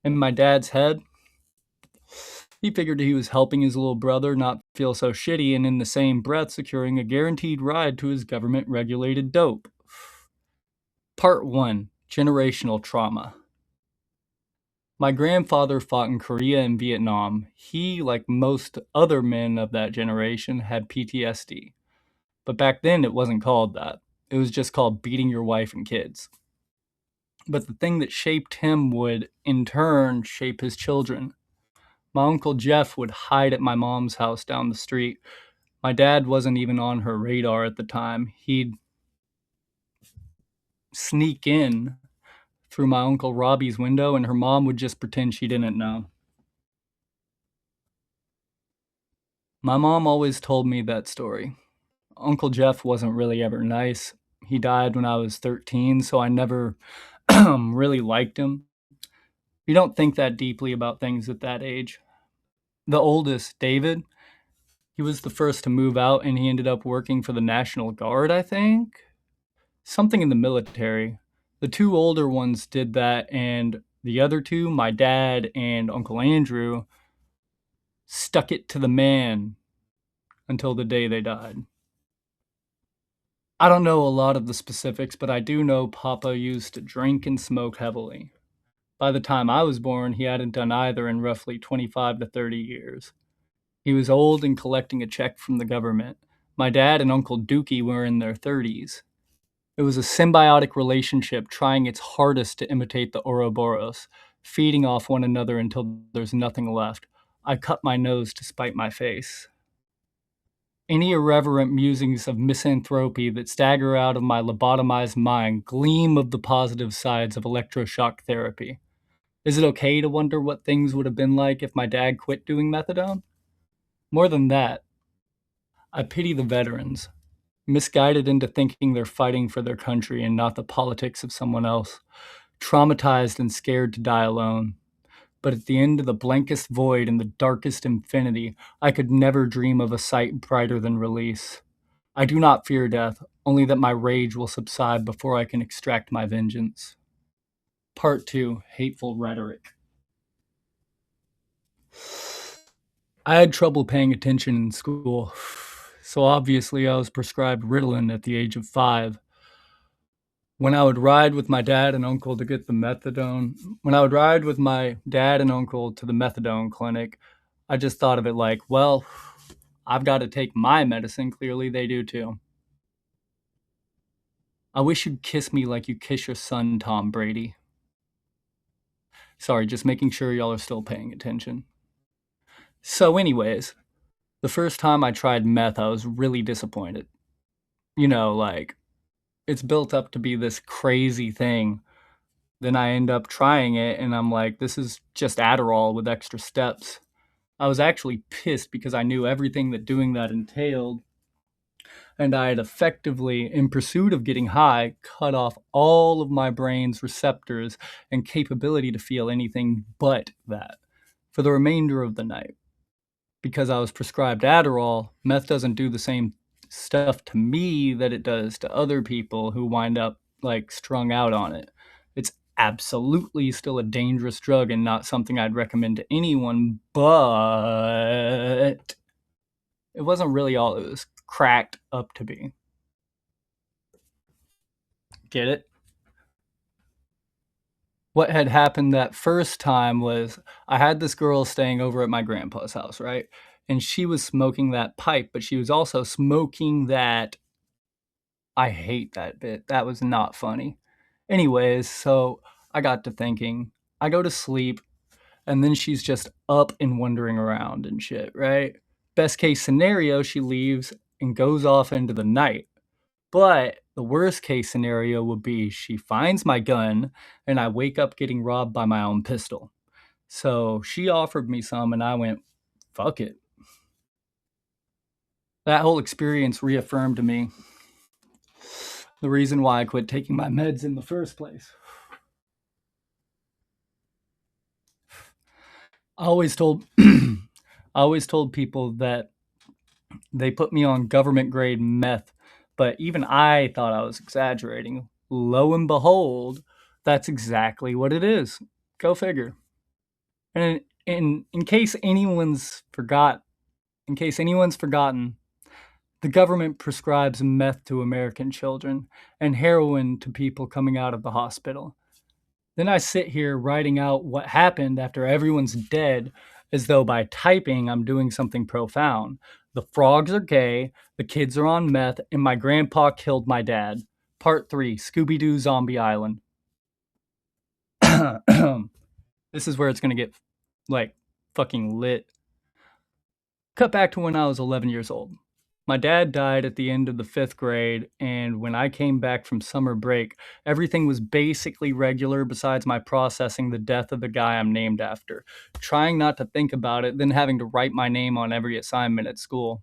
In my dad's head, he figured he was helping his little brother not feel so shitty and in the same breath securing a guaranteed ride to his government-regulated dope. Part 1. Generational Trauma. My grandfather fought in Korea and Vietnam. He, like most other men of that generation, had PTSD. But back then it wasn't called that. It was just called beating your wife and kids. But the thing that shaped him would, in turn, shape his children. My Uncle Jeff would hide at my mom's house down the street. My dad wasn't even on her radar at the time. He'd sneak in through my Uncle Robbie's window, and her mom would just pretend she didn't know. My mom always told me that story. Uncle Jeff wasn't really ever nice. He died when I was 13, so I never really liked him. You don't think that deeply about things at that age. The oldest, David, he was the first to move out, and he ended up working for the National Guard, I think? Something in the military. The two older ones did that, and the other two, my dad and Uncle Andrew, stuck it to the man until the day they died. I don't know a lot of the specifics, but I do know Papa used to drink and smoke heavily. By the time I was born, he hadn't done either in roughly 25 to 30 years. He was old and collecting a check from the government. My dad and Uncle Dookie were in their 30s. It was a symbiotic relationship trying its hardest to imitate the Ouroboros, feeding off one another until there's nothing left. I cut my nose to spite my face. Any irreverent musings of misanthropy that stagger out of my lobotomized mind gleam of the positive sides of electroshock therapy. Is it okay to wonder what things would have been like if my dad quit doing methadone? More than that, I pity the veterans, misguided into thinking they're fighting for their country and not the politics of someone else, traumatized and scared to die alone. But at the end of the blankest void and the darkest infinity, I could never dream of a sight brighter than release. I do not fear death, only that my rage will subside before I can extract my vengeance. Part 2. Hateful Rhetoric. I had trouble paying attention in school, so obviously I was prescribed Ritalin at the age of 5. When I would ride with my dad and uncle to get the methadone, when I would ride with my dad and uncle to the methadone clinic, I just thought of it like, well, I've got to take my medicine. Clearly they do too. I wish you'd kiss me like you kiss your son, Tom Brady. Sorry, just making sure y'all are still paying attention. So anyways, the first time I tried meth, I was really disappointed. You know, like, it's built up to be this crazy thing. Then I end up trying it, and I'm like, this is just Adderall with extra steps. I was actually pissed because I knew everything that doing that entailed, and I had effectively, in pursuit of getting high, cut off all of my brain's receptors and capability to feel anything but that for the remainder of the night. Because I was prescribed Adderall, meth doesn't do the same stuff to me that it does to other people who wind up like strung out on it. It's absolutely still a dangerous drug and not something I'd recommend to anyone, but it wasn't really all it was cracked up to be. Get it? What had happened that first time was I had this girl staying over at my grandpa's house, right? And she was smoking that pipe, but she was also smoking that. I hate that bit. That was not funny. Anyways, so I got to thinking, I go to sleep, and then she's just up and wandering around and shit, right? Best case scenario, she leaves and goes off into the night. But the worst case scenario would be she finds my gun and I wake up getting robbed by my own pistol. So she offered me some and I went, fuck it. That whole experience reaffirmed to me the reason why I quit taking my meds in the first place. I always told people that they put me on government grade meth, but even I thought I was exaggerating. Lo and behold, that's exactly what it is. Go figure. And in case anyone's forgotten, the government prescribes meth to American children and heroin to people coming out of the hospital. Then I sit here writing out what happened after everyone's dead as though by typing I'm doing something profound. The frogs are gay, the kids are on meth, and my grandpa killed my dad. Part 3, Scooby-Doo Zombie Island. This is where it's going to get, like, fucking lit. Cut back to when I was 11 years old. My dad died at the end of the 5th grade, and when I came back from summer break, everything was basically regular besides my processing the death of the guy I'm named after, trying not to think about it, then having to write my name on every assignment at school.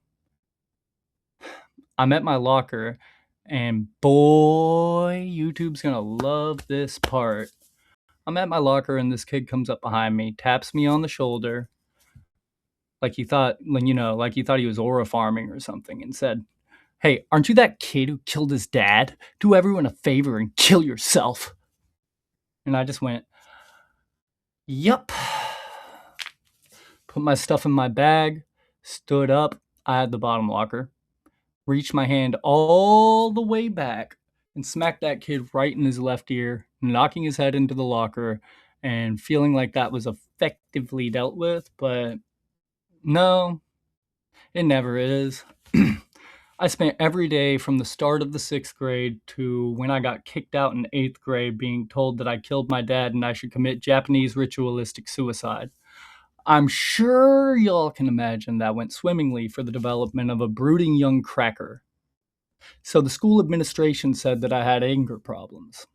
I'm at my locker, and boy, YouTube's gonna love this part. I'm at my locker, and this kid comes up behind me, taps me on the shoulder, like he thought he was aura farming or something, and said, "Hey, aren't you that kid who killed his dad? Do everyone a favor and kill yourself." And I just went, "Yup." Put my stuff in my bag, stood up. I had the bottom locker. Reached my hand all the way back and smacked that kid right in his left ear, knocking his head into the locker and feeling like that was effectively dealt with, but no, it never is. I spent every day from the start of the 6th grade to when I got kicked out in 8th grade being told that I killed my dad and I should commit Japanese ritualistic suicide. I'm sure y'all can imagine that went swimmingly for the development of a brooding young cracker. So the school administration said that I had anger problems.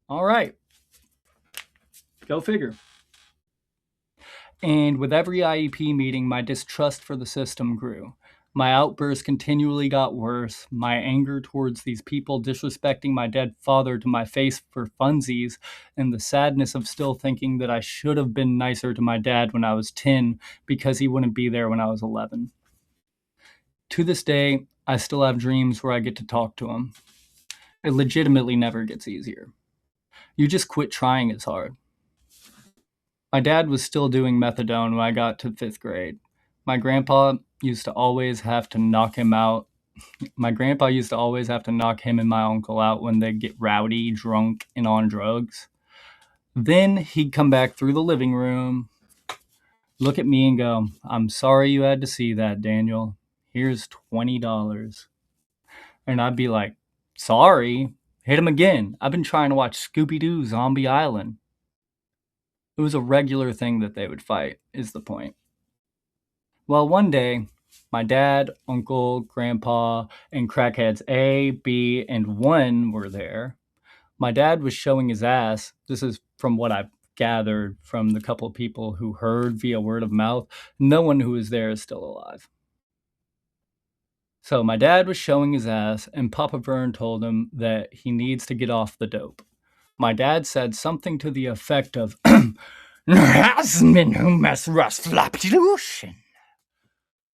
All right. Go figure. And with every IEP meeting, my distrust for the system grew. My outbursts continually got worse. My anger towards these people disrespecting my dead father to my face for funsies, and the sadness of still thinking that I should have been nicer to my dad when I was 10 because he wouldn't be there when I was 11. To this day, I still have dreams where I get to talk to him. It legitimately never gets easier. You just quit trying as hard. My dad was still doing methadone when I got to 5th grade. My grandpa used to always have to knock him out. My grandpa used to always have to knock him and my uncle out when they get rowdy, drunk, and on drugs. Then he'd come back through the living room, look at me and go, "I'm sorry you had to see that, Daniel. Here's $20. And I'd be like, "Sorry? Hit him again. I've been trying to watch Scooby-Doo Zombie Island." It was a regular thing that they would fight, is the point. Well, one day, my dad, uncle, grandpa, and crackheads A, B, and 1 were there. My dad was showing his ass. This is from what I've gathered from the couple of people who heard via word of mouth. No one who was there is still alive. So my dad was showing his ass, and Papa Vern told him that he needs to get off the dope. My dad said something to the effect of, "Rasmin humas rasflaptilution."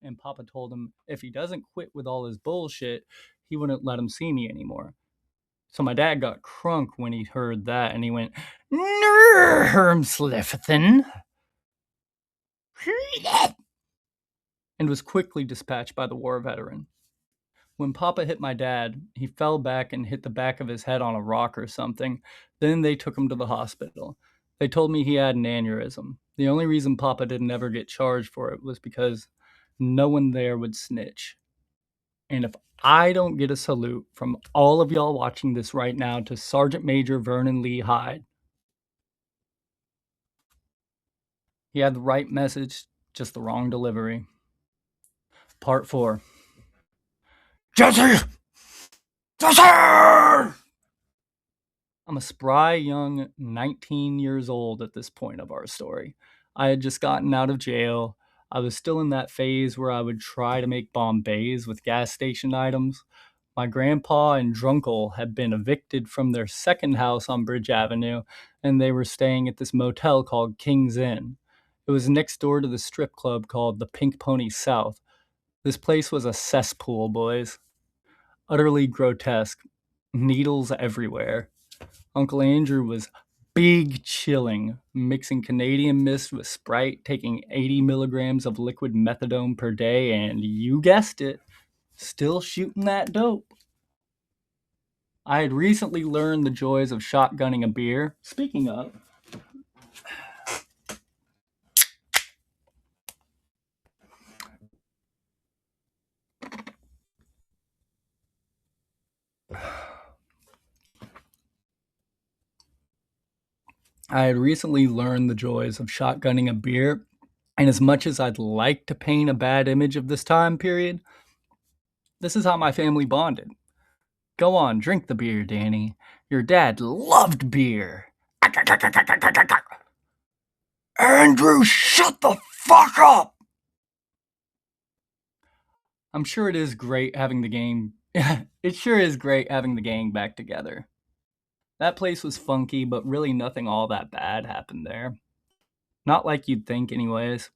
And Papa told him if he doesn't quit with all his bullshit, he wouldn't let him see me anymore. So my dad got crunk when he heard that, and he went, "Nermsliften," and was quickly dispatched by the war veteran. When Papa hit my dad, he fell back and hit the back of his head on a rock or something. Then they took him to the hospital. They told me he had an aneurysm. The only reason Papa didn't ever get charged for it was because no one there would snitch. And if I don't get a salute from all of y'all watching this right now to Sergeant Major Vernon Lee Hyde, he had the right message, just the wrong delivery. Part 4. Jesse! Jesse! I'm a spry young 19 years old at this point of our story. I had just gotten out of jail. I was still in that phase where I would try to make Bombays with gas station items. My grandpa and drunkle had been evicted from their second house on Bridge Avenue, and they were staying at this motel called King's Inn. It was next door to the strip club called the Pink Pony South. This place was a cesspool, boys. Utterly grotesque. Needles everywhere. Uncle Andrew was big chilling, mixing Canadian Mist with Sprite, taking 80 milligrams of liquid methadone per day, and you guessed it, still shooting that dope. I had recently learned the joys of shotgunning a beer. Speaking of, shotgunning a beer, and as much as I'd like to paint a bad image of this time period, this is how my family bonded. Go on, drink the beer, Danny. Your dad loved beer. Andrew, shut the fuck up! I'm sure it is great having the gang. It sure is great having the gang back together. That place was funky, but really nothing all that bad happened there. Not like you'd think, anyways.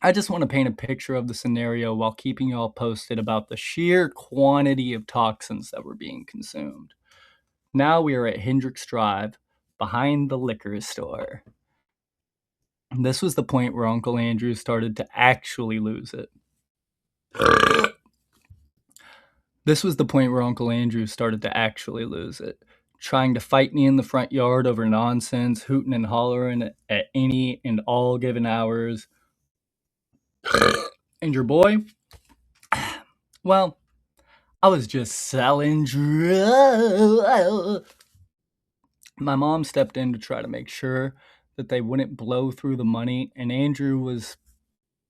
I just want to paint a picture of the scenario while keeping you all posted about the sheer quantity of toxins that were being consumed. Now we are at Hendricks Drive, behind the liquor store. This was the point where Uncle Andrew started to actually lose it. Trying to fight me in the front yard over nonsense, hooting and hollering at any and all given hours. And your boy? Well, I was just selling drugs. My mom stepped in to try to make sure that they wouldn't blow through the money, and Andrew was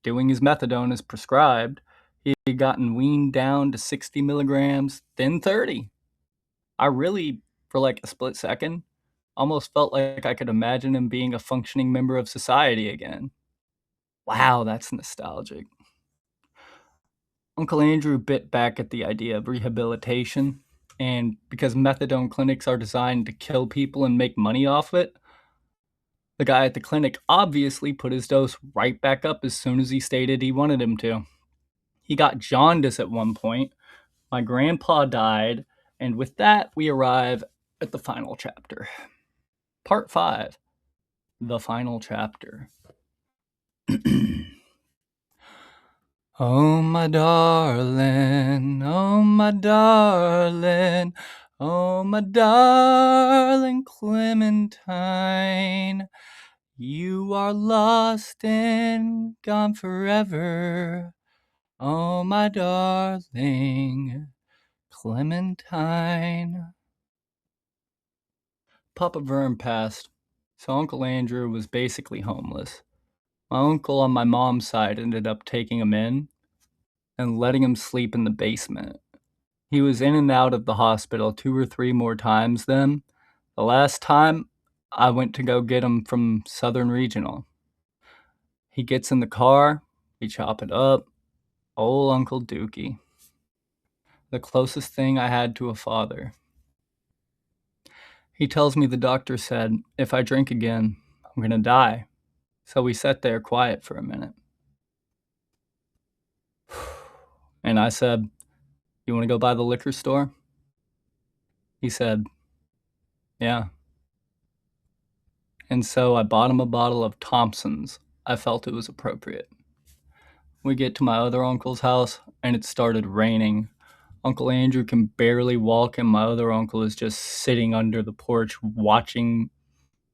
doing his methadone as prescribed. He had gotten weaned down to 60 milligrams, then 30. I really, for like a split second, almost felt like I could imagine him being a functioning member of society again. Wow, that's nostalgic. Uncle Andrew bit back at the idea of rehabilitation, and because methadone clinics are designed to kill people and make money off it, the guy at the clinic obviously put his dose right back up as soon as he stated he wanted him to. He got jaundice at one point, my grandpa died, and with that we arrive at the final chapter. Part 5, the final chapter. Oh my darling, oh my darling, oh my darling Clementine, you are lost and gone forever. Oh my darling Clementine. Papa Vern passed, so Uncle Andrew was basically homeless. My uncle on my mom's side ended up taking him in and letting him sleep in the basement. He was in and out of the hospital 2 or 3 more times then. The last time, I went to go get him from Southern Regional. He gets in the car, we chop it up. Old Uncle Dookie. The closest thing I had to a father. He tells me the doctor said, if I drink again, I'm gonna die. So we sat there quiet for a minute. And I said, you wanna go by the liquor store? He said, yeah. And so I bought him a bottle of Thompson's. I felt it was appropriate. We get to my other uncle's house, and it started raining. Uncle Andrew can barely walk, and my other uncle is just sitting under the porch watching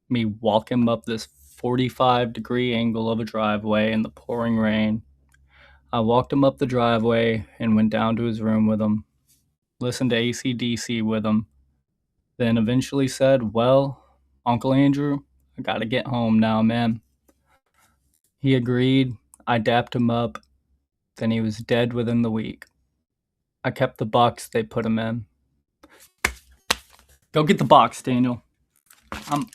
me walk him up this 45-degree angle of a driveway in the pouring rain. I walked him up the driveway and went down to his room with him, listened to AC/DC with him, then eventually said, well, Uncle Andrew, I gotta get home now, man. He agreed. I dapped him up. Then he was dead within the week. I kept the box they put him in. Go get the box, Daniel.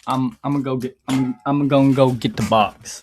I'm gonna go get the box.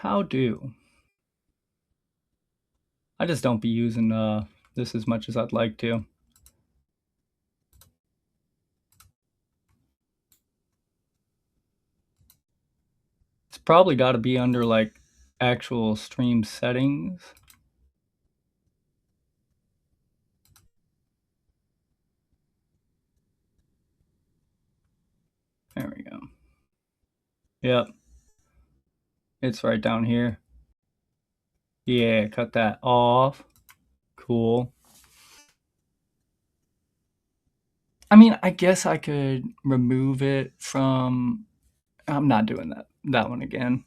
How do? I just don't be using this as much as I'd like to. It's probably got to be under like actual stream settings. There we go. Yep. It's right down here. Yeah, cut that off. Cool. I mean, I guess I could remove it from... I'm not doing that one again.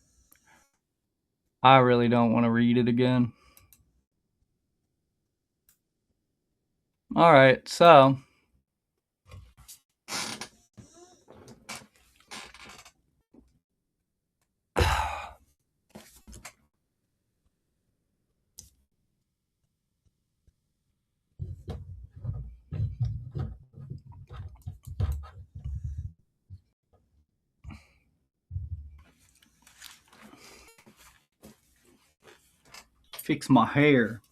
I really don't want to read it again. All right, so... Fix my hair.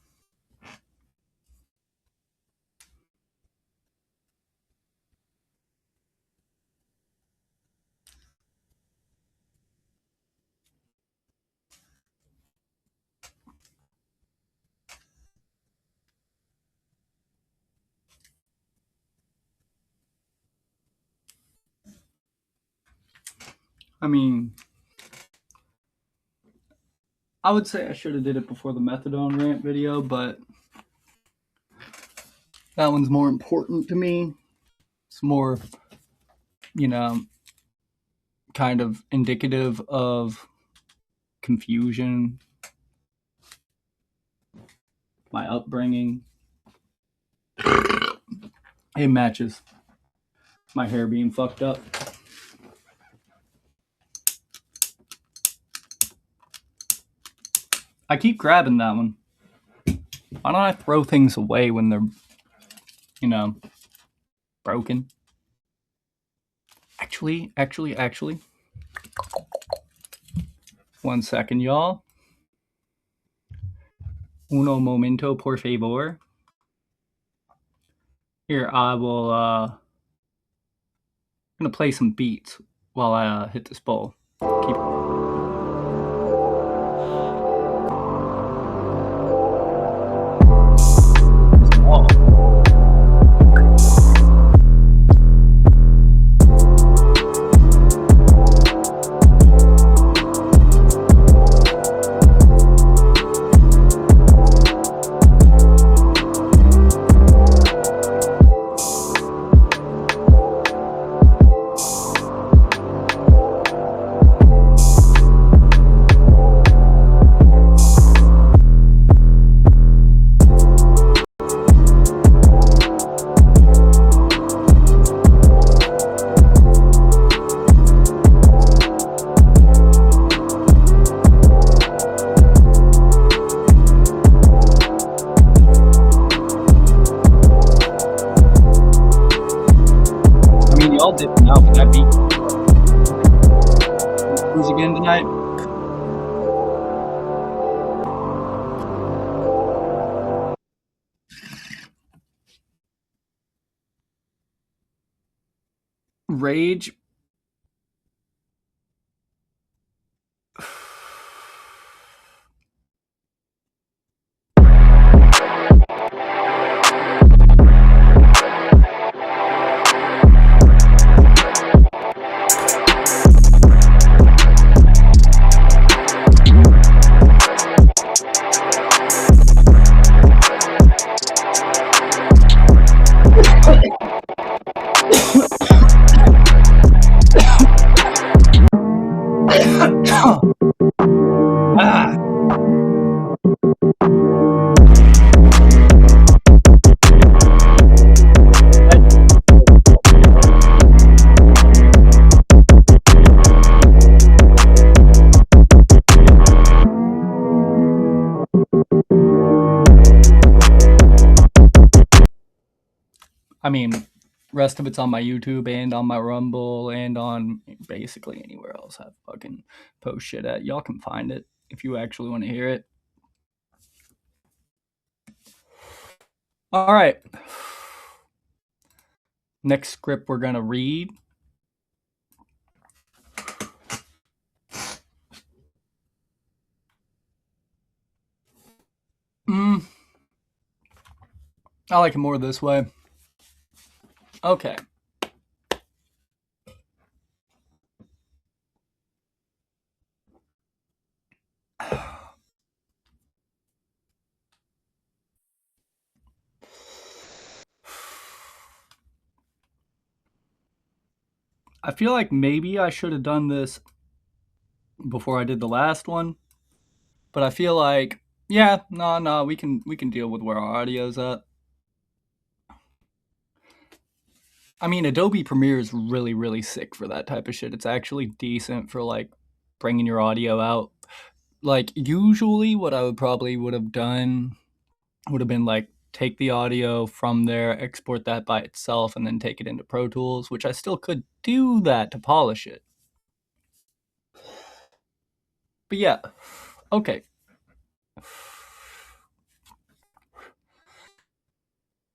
I mean, I would say I should have did it before the methadone rant video, but that one's more important to me. It's more, you know, kind of indicative of confusion, my upbringing. It matches my hair being fucked up. I keep grabbing that one. Why don't I throw things away when they're, you know, broken? Actually. 1 second, y'all. Uno momento, por favor. Here, I will, I'm gonna play some beats while I hit this bowl. Keep... Y'all dipping out. Can I beat who's again tonight? Rage. I mean, rest of it's on my YouTube and on my Rumble and on basically anywhere else I fucking post shit at. Y'all can find it. if you actually want to hear it. All right. Next script we're going to read. I like it more this way. Okay. I feel like maybe I should have done this before I did the last one, but I feel like, yeah, no, we can deal with where our audio's at. I mean, Adobe Premiere is really, really sick for that type of shit. It's actually decent for like bringing your audio out. Like usually what I would have done would have been like take the audio from there, export that by itself, and then take it into Pro Tools, which I still could do that to polish it. But yeah, okay.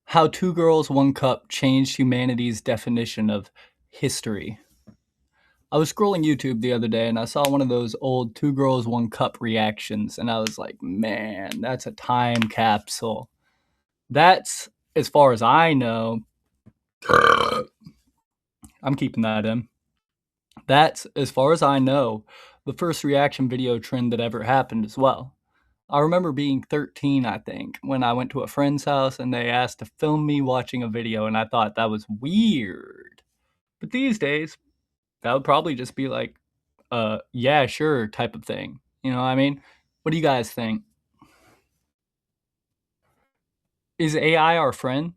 How Two Girls, One Cup changed humanity's definition of history. I was scrolling YouTube the other day and I saw one of those old Two Girls, One Cup reactions, and I was like, man, that's a time capsule. That's, as far as I know, I'm keeping that in. That's, as far as I know, the first reaction video trend that ever happened as well. I remember being 13, I think, when I went to a friend's house and they asked to film me watching a video, and I thought that was weird. But these days, that would probably just be like, yeah, sure type of thing. You know what I mean? What do you guys think? Is AI our friend?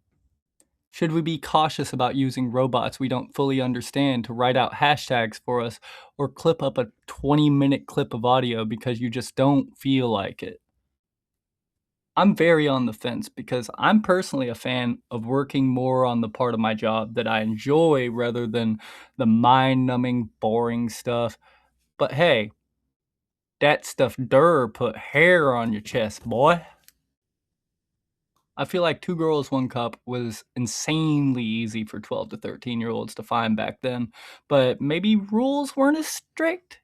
Should we be cautious about using robots we don't fully understand to write out hashtags for us or clip up a 20-minute clip of audio because you just don't feel like it? I'm very on the fence because I'm personally a fan of working more on the part of my job that I enjoy rather than the mind-numbing, boring stuff. But hey, that stuff put hair on your chest, boy. I feel like Two Girls, One Cup was insanely easy for 12 to 13-year-olds to find back then, but maybe rules weren't as strict.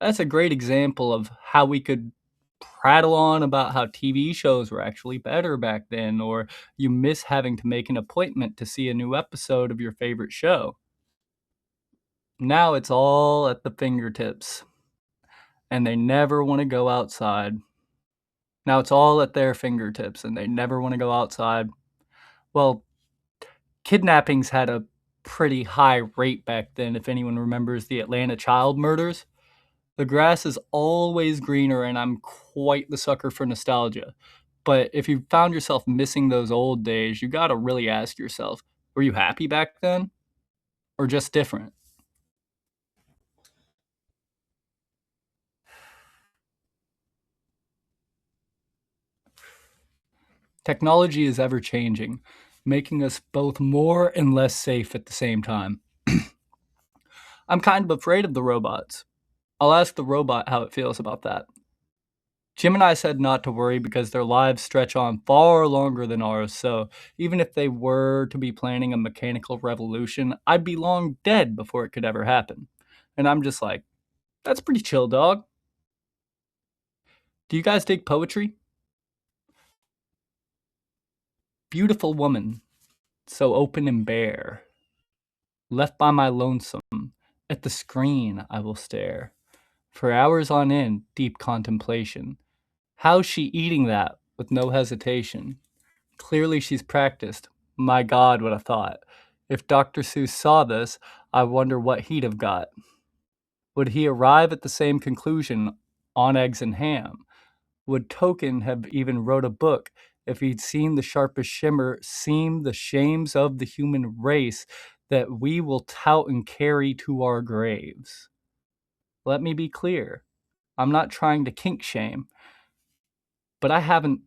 That's a great example of how we could prattle on about how TV shows were actually better back then, or you miss having to make an appointment to see a new episode of your favorite show. Now it's all at the fingertips, and they never want to go outside. Now it's all at their fingertips, and they never want to go outside. Well, kidnappings had a pretty high rate back then, if anyone remembers the Atlanta child murders. The grass is always greener, and I'm quite the sucker for nostalgia. But if you found yourself missing those old days, you gotta really ask yourself, were you happy back then? Or just different? Technology is ever changing, making us both more and less safe at the same time. I'm kind of afraid of the robots. I'll ask the robot how it feels about that. Gemini said not to worry because their lives stretch on far longer than ours, so even if they were to be planning a mechanical revolution, I'd be long dead before it could ever happen. And I'm just like, that's pretty chill, dog. Do you guys dig poetry? Beautiful woman, so open and bare. Left by my lonesome, at the screen I will stare. For hours on end, deep contemplation. How's she eating that with no hesitation? Clearly she's practiced. My God, what a thought. If Dr. Seuss saw this, I wonder what he'd have got. Would he arrive at the same conclusion on eggs and ham? Would Tolkien have even wrote a book if he'd seen the sharpest shimmer seem the shames of the human race that we will tout and carry to our graves? Let me be clear. I'm not trying to kink shame, but I haven't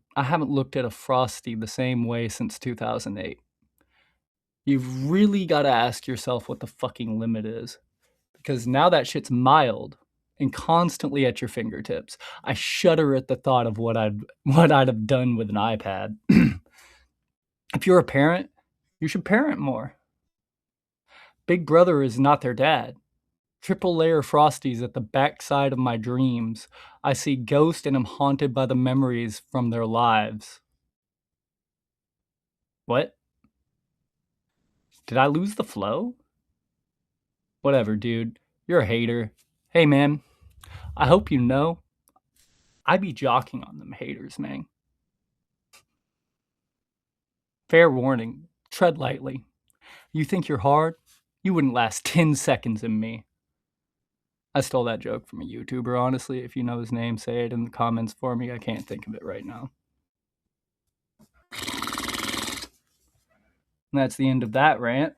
looked at a Frosty the same way since 2008. You've really got to ask yourself what the fucking limit is, because now that shit's mild and constantly at your fingertips. I shudder at the thought of what I'd have done with an iPad. If you're a parent, you should parent more. Big Brother is not their dad. Triple layer Frosties at the backside of my dreams. I see ghosts and am haunted by the memories from their lives. What? Did I lose the flow? Whatever, dude. You're a hater. Hey, man. I hope you know I be jocking on them haters, man. Fair warning. Tread lightly. You think you're hard? You wouldn't last 10 seconds in me. I stole that joke from a YouTuber, honestly. If you know his name, say it in the comments for me. I can't think of it right now. And that's the end of that rant.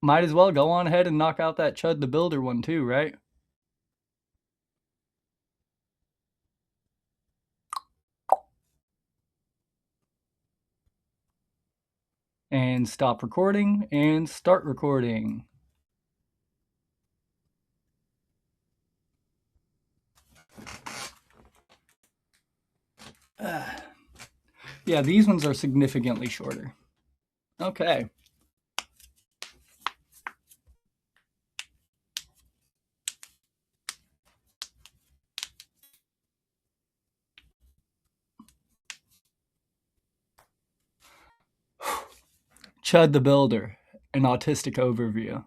Might as well go on ahead and knock out that Chud the Builder one too, right? And stop recording and start recording. Yeah, these ones are significantly shorter. Okay. Chud the Builder, an autistic overview.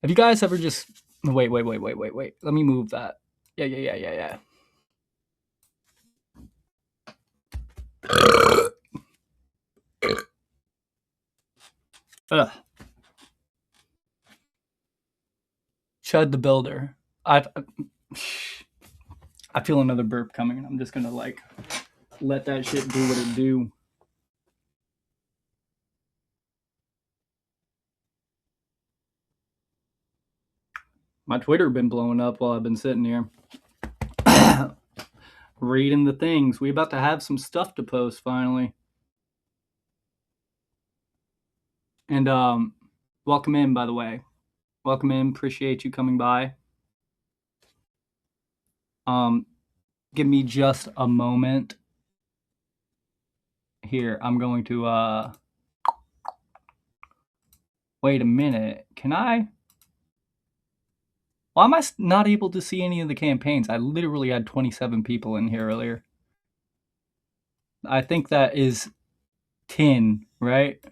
Have you guys ever just... Wait. Let me move that. Yeah. Ugh. Chud the Builder. I feel another burp coming, and I'm just gonna like let that shit do what it do. My Twitter been blowing up while I've been sitting here. Reading the things. We about to have some stuff to post finally. And welcome in, by the way. Welcome in. Appreciate you coming by. Give me just a moment. Here, I'm going to wait a minute. Can I? Why am I not able to see any of the campaigns? I literally had 27 people in here earlier. I think that is 10, right?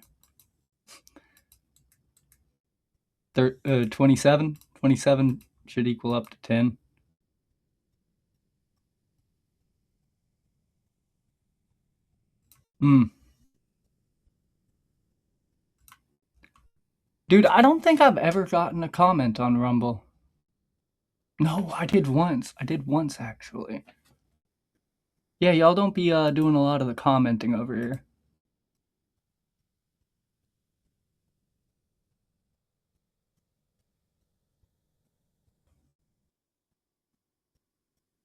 27? 27 should equal up to 10. Dude, I don't think I've ever gotten a comment on Rumble. No, I did once. Actually. Yeah, y'all don't be doing a lot of the commenting over here.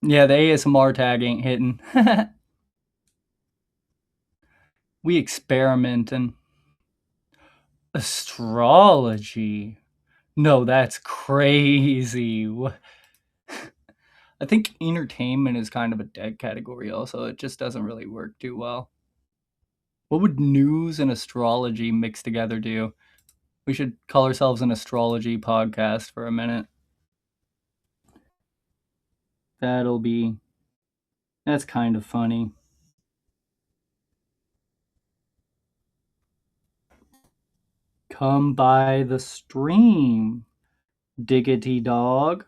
Yeah, the ASMR tag ain't hitting. We experimenting. Astrology. No, that's crazy. I think entertainment is kind of a dead category also. It just doesn't really work too well. What would news and astrology mix together do? We should call ourselves an astrology podcast for a minute. That's kind of funny. Come by the stream, diggity dog.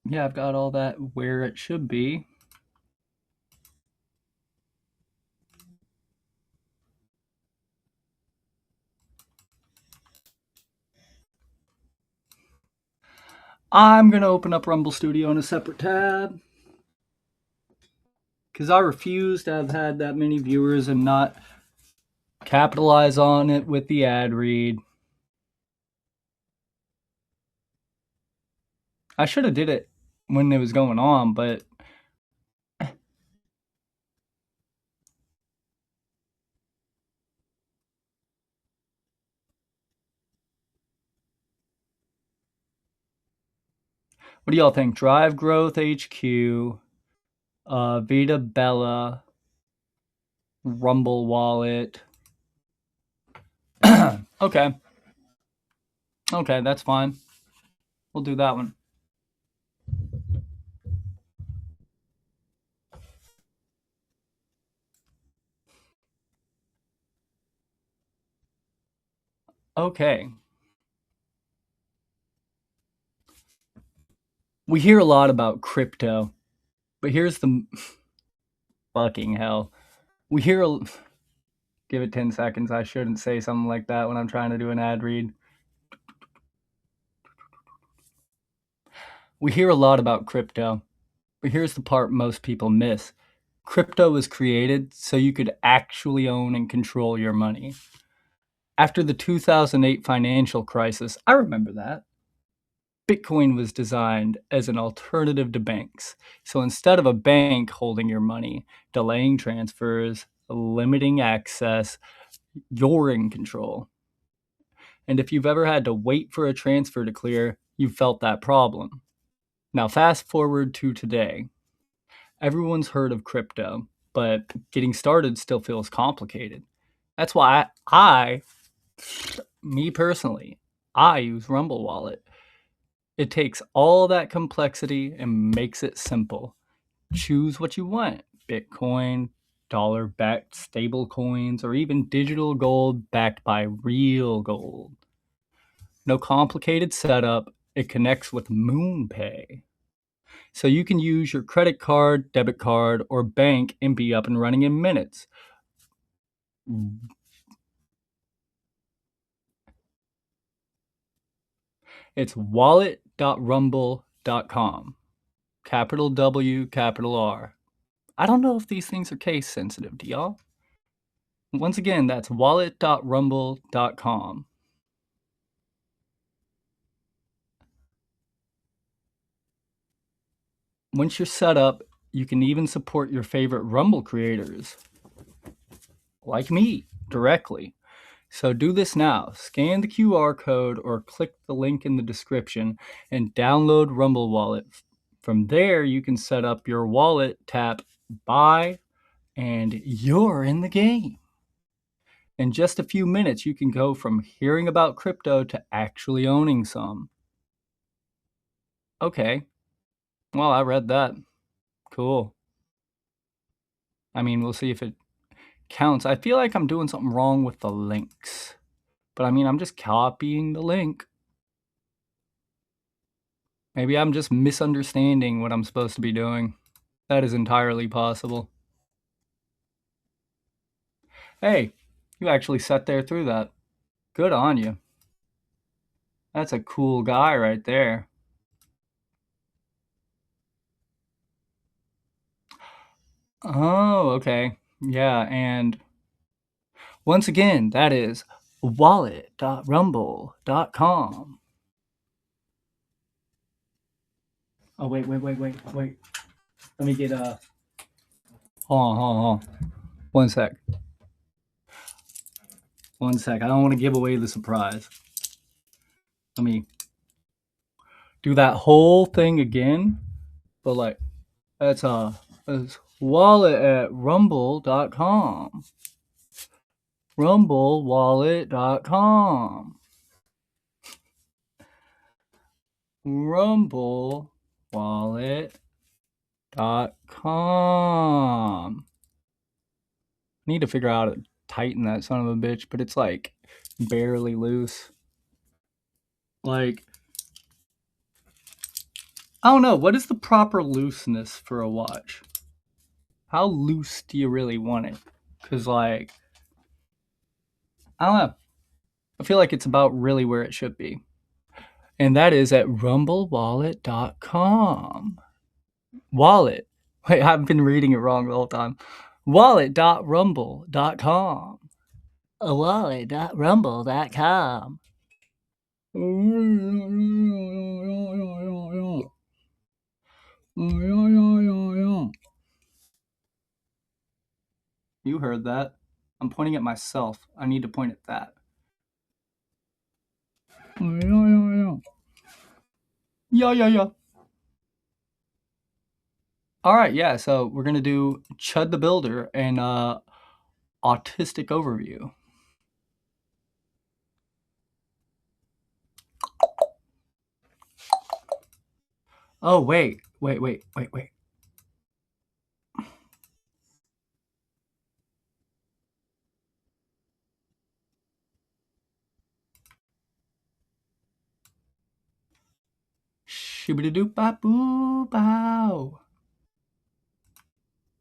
Yeah, I've got all that where it should be. I'm going to open up Rumble Studio in a separate tab. Because I refuse to have had that many viewers and not capitalize on it with the ad read. I should have did it when it was going on, but what do y'all think? Drive Growth HQ, Vita Bella, Rumble Wallet. Okay. Okay, that's fine. We'll do that one. Okay. We hear a lot about crypto, but here's the fucking hell. We hear give it 10 seconds. I shouldn't say something like that when I'm trying to do an ad read. We hear a lot about crypto, but here's the part most people miss. Crypto was created so you could actually own and control your money. After the 2008 financial crisis, I remember that, Bitcoin was designed as an alternative to banks. So instead of a bank holding your money, delaying transfers, limiting access, you're in control. And if you've ever had to wait for a transfer to clear, you've felt that problem. Now fast forward to today. Everyone's heard of crypto, but getting started still feels complicated. That's why me personally, I use Rumble Wallet. It takes all that complexity and makes it simple. Choose what you want: Bitcoin, dollar-backed stable coins, or even digital gold backed by real gold. No complicated setup. It connects with MoonPay. So you can use your credit card, debit card, or bank and be up and running in minutes. It's wallet.rumble.com. Capital W, capital R. I don't know if these things are case sensitive, do y'all? Once again, that's wallet.rumble.com. Once you're set up, you can even support your favorite Rumble creators, like me, directly. So do this now. Scan the QR code or click the link in the description and download Rumble Wallet. From there, you can set up your wallet, tap buy, and you're in the game. In just a few minutes, you can go from hearing about crypto to actually owning some. Okay. Well, I read that. Cool. I mean, we'll see if it counts. I feel like I'm doing something wrong with the links. But I mean, I'm just copying the link. Maybe I'm just misunderstanding what I'm supposed to be doing. That is entirely possible. Hey, you actually sat there through that. Good on you. That's a cool guy right there. Oh, okay. Yeah, and once again, that is wallet.rumble.com. Oh, wait. Let me get hold on. 1 sec. 1 sec. I don't want to give away the surprise. Let me do that whole thing again, but like that's wallet at rumble.com. Rumblewallet.com. Rumblewallet.com. Need to figure out how to tighten that son of a bitch, but it's like barely loose. Like, I don't know. What is the proper looseness for a watch? How loose do you really want it? Because, like, I don't know. I feel like it's about really where it should be. And that is at rumblewallet.com. Wallet. Wait, I've been reading it wrong the whole time. Wallet.rumble.com. Wallet.rumble.com. You heard that. I'm pointing at myself. I need to point at that. Yeah. All right, yeah, so we're going to do Chud the Builder and autistic overview. Oh, wait. Shibbity-doop-bop-boo-bow.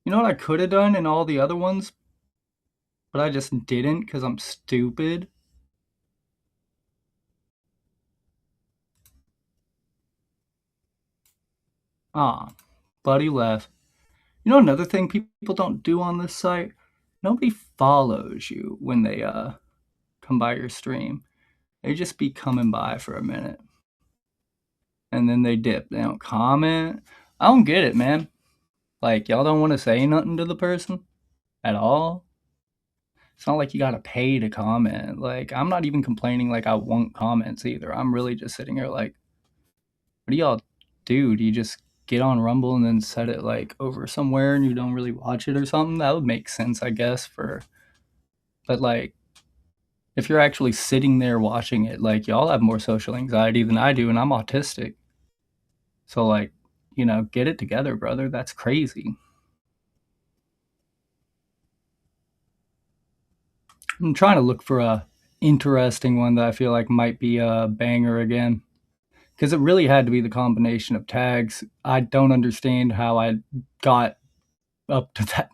You know what I could have done in all the other ones, but I just didn't because I'm stupid? Ah, buddy left. You know another thing people don't do on this site? Nobody follows you when they come by your stream. They just be coming by for a minute. And then they dip. They don't comment. I don't get it, man. Like, y'all don't want to say nothing to the person at all? It's not like you gotta pay to comment. Like, I'm not even complaining like I want comments either. I'm really just sitting here like, what do y'all do? Do you just get on Rumble and then set it like over somewhere and you don't really watch it or something? That would make sense, I guess, but like, if you're actually sitting there watching it, like, y'all have more social anxiety than I do, and I'm autistic. So, like, you know, get it together, brother. That's crazy. I'm trying to look for a interesting one that I feel like might be a banger again. Because it really had to be the combination of tags. I don't understand how I got up to that.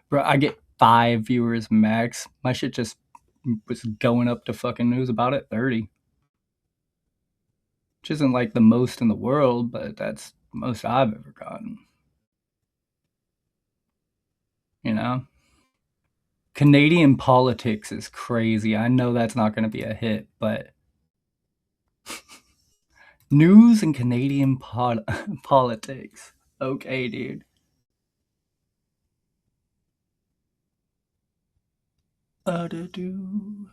Bro, I get 5 viewers max. My shit just was going up to fucking, it was about at 30. Which isn't like the most in the world, but that's the most I've ever gotten. You know? Canadian politics is crazy. I know that's not going to be a hit, but news and Canadian politics. Okay, dude. Do.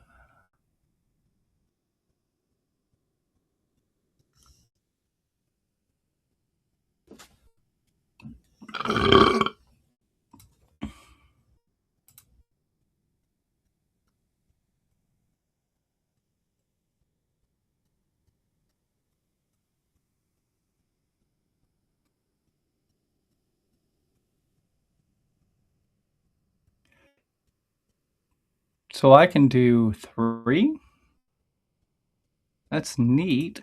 So I can do 3? That's neat.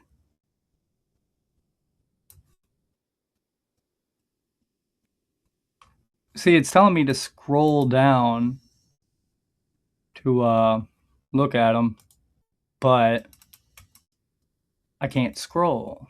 See, it's telling me to scroll down to look at them, but I can't scroll.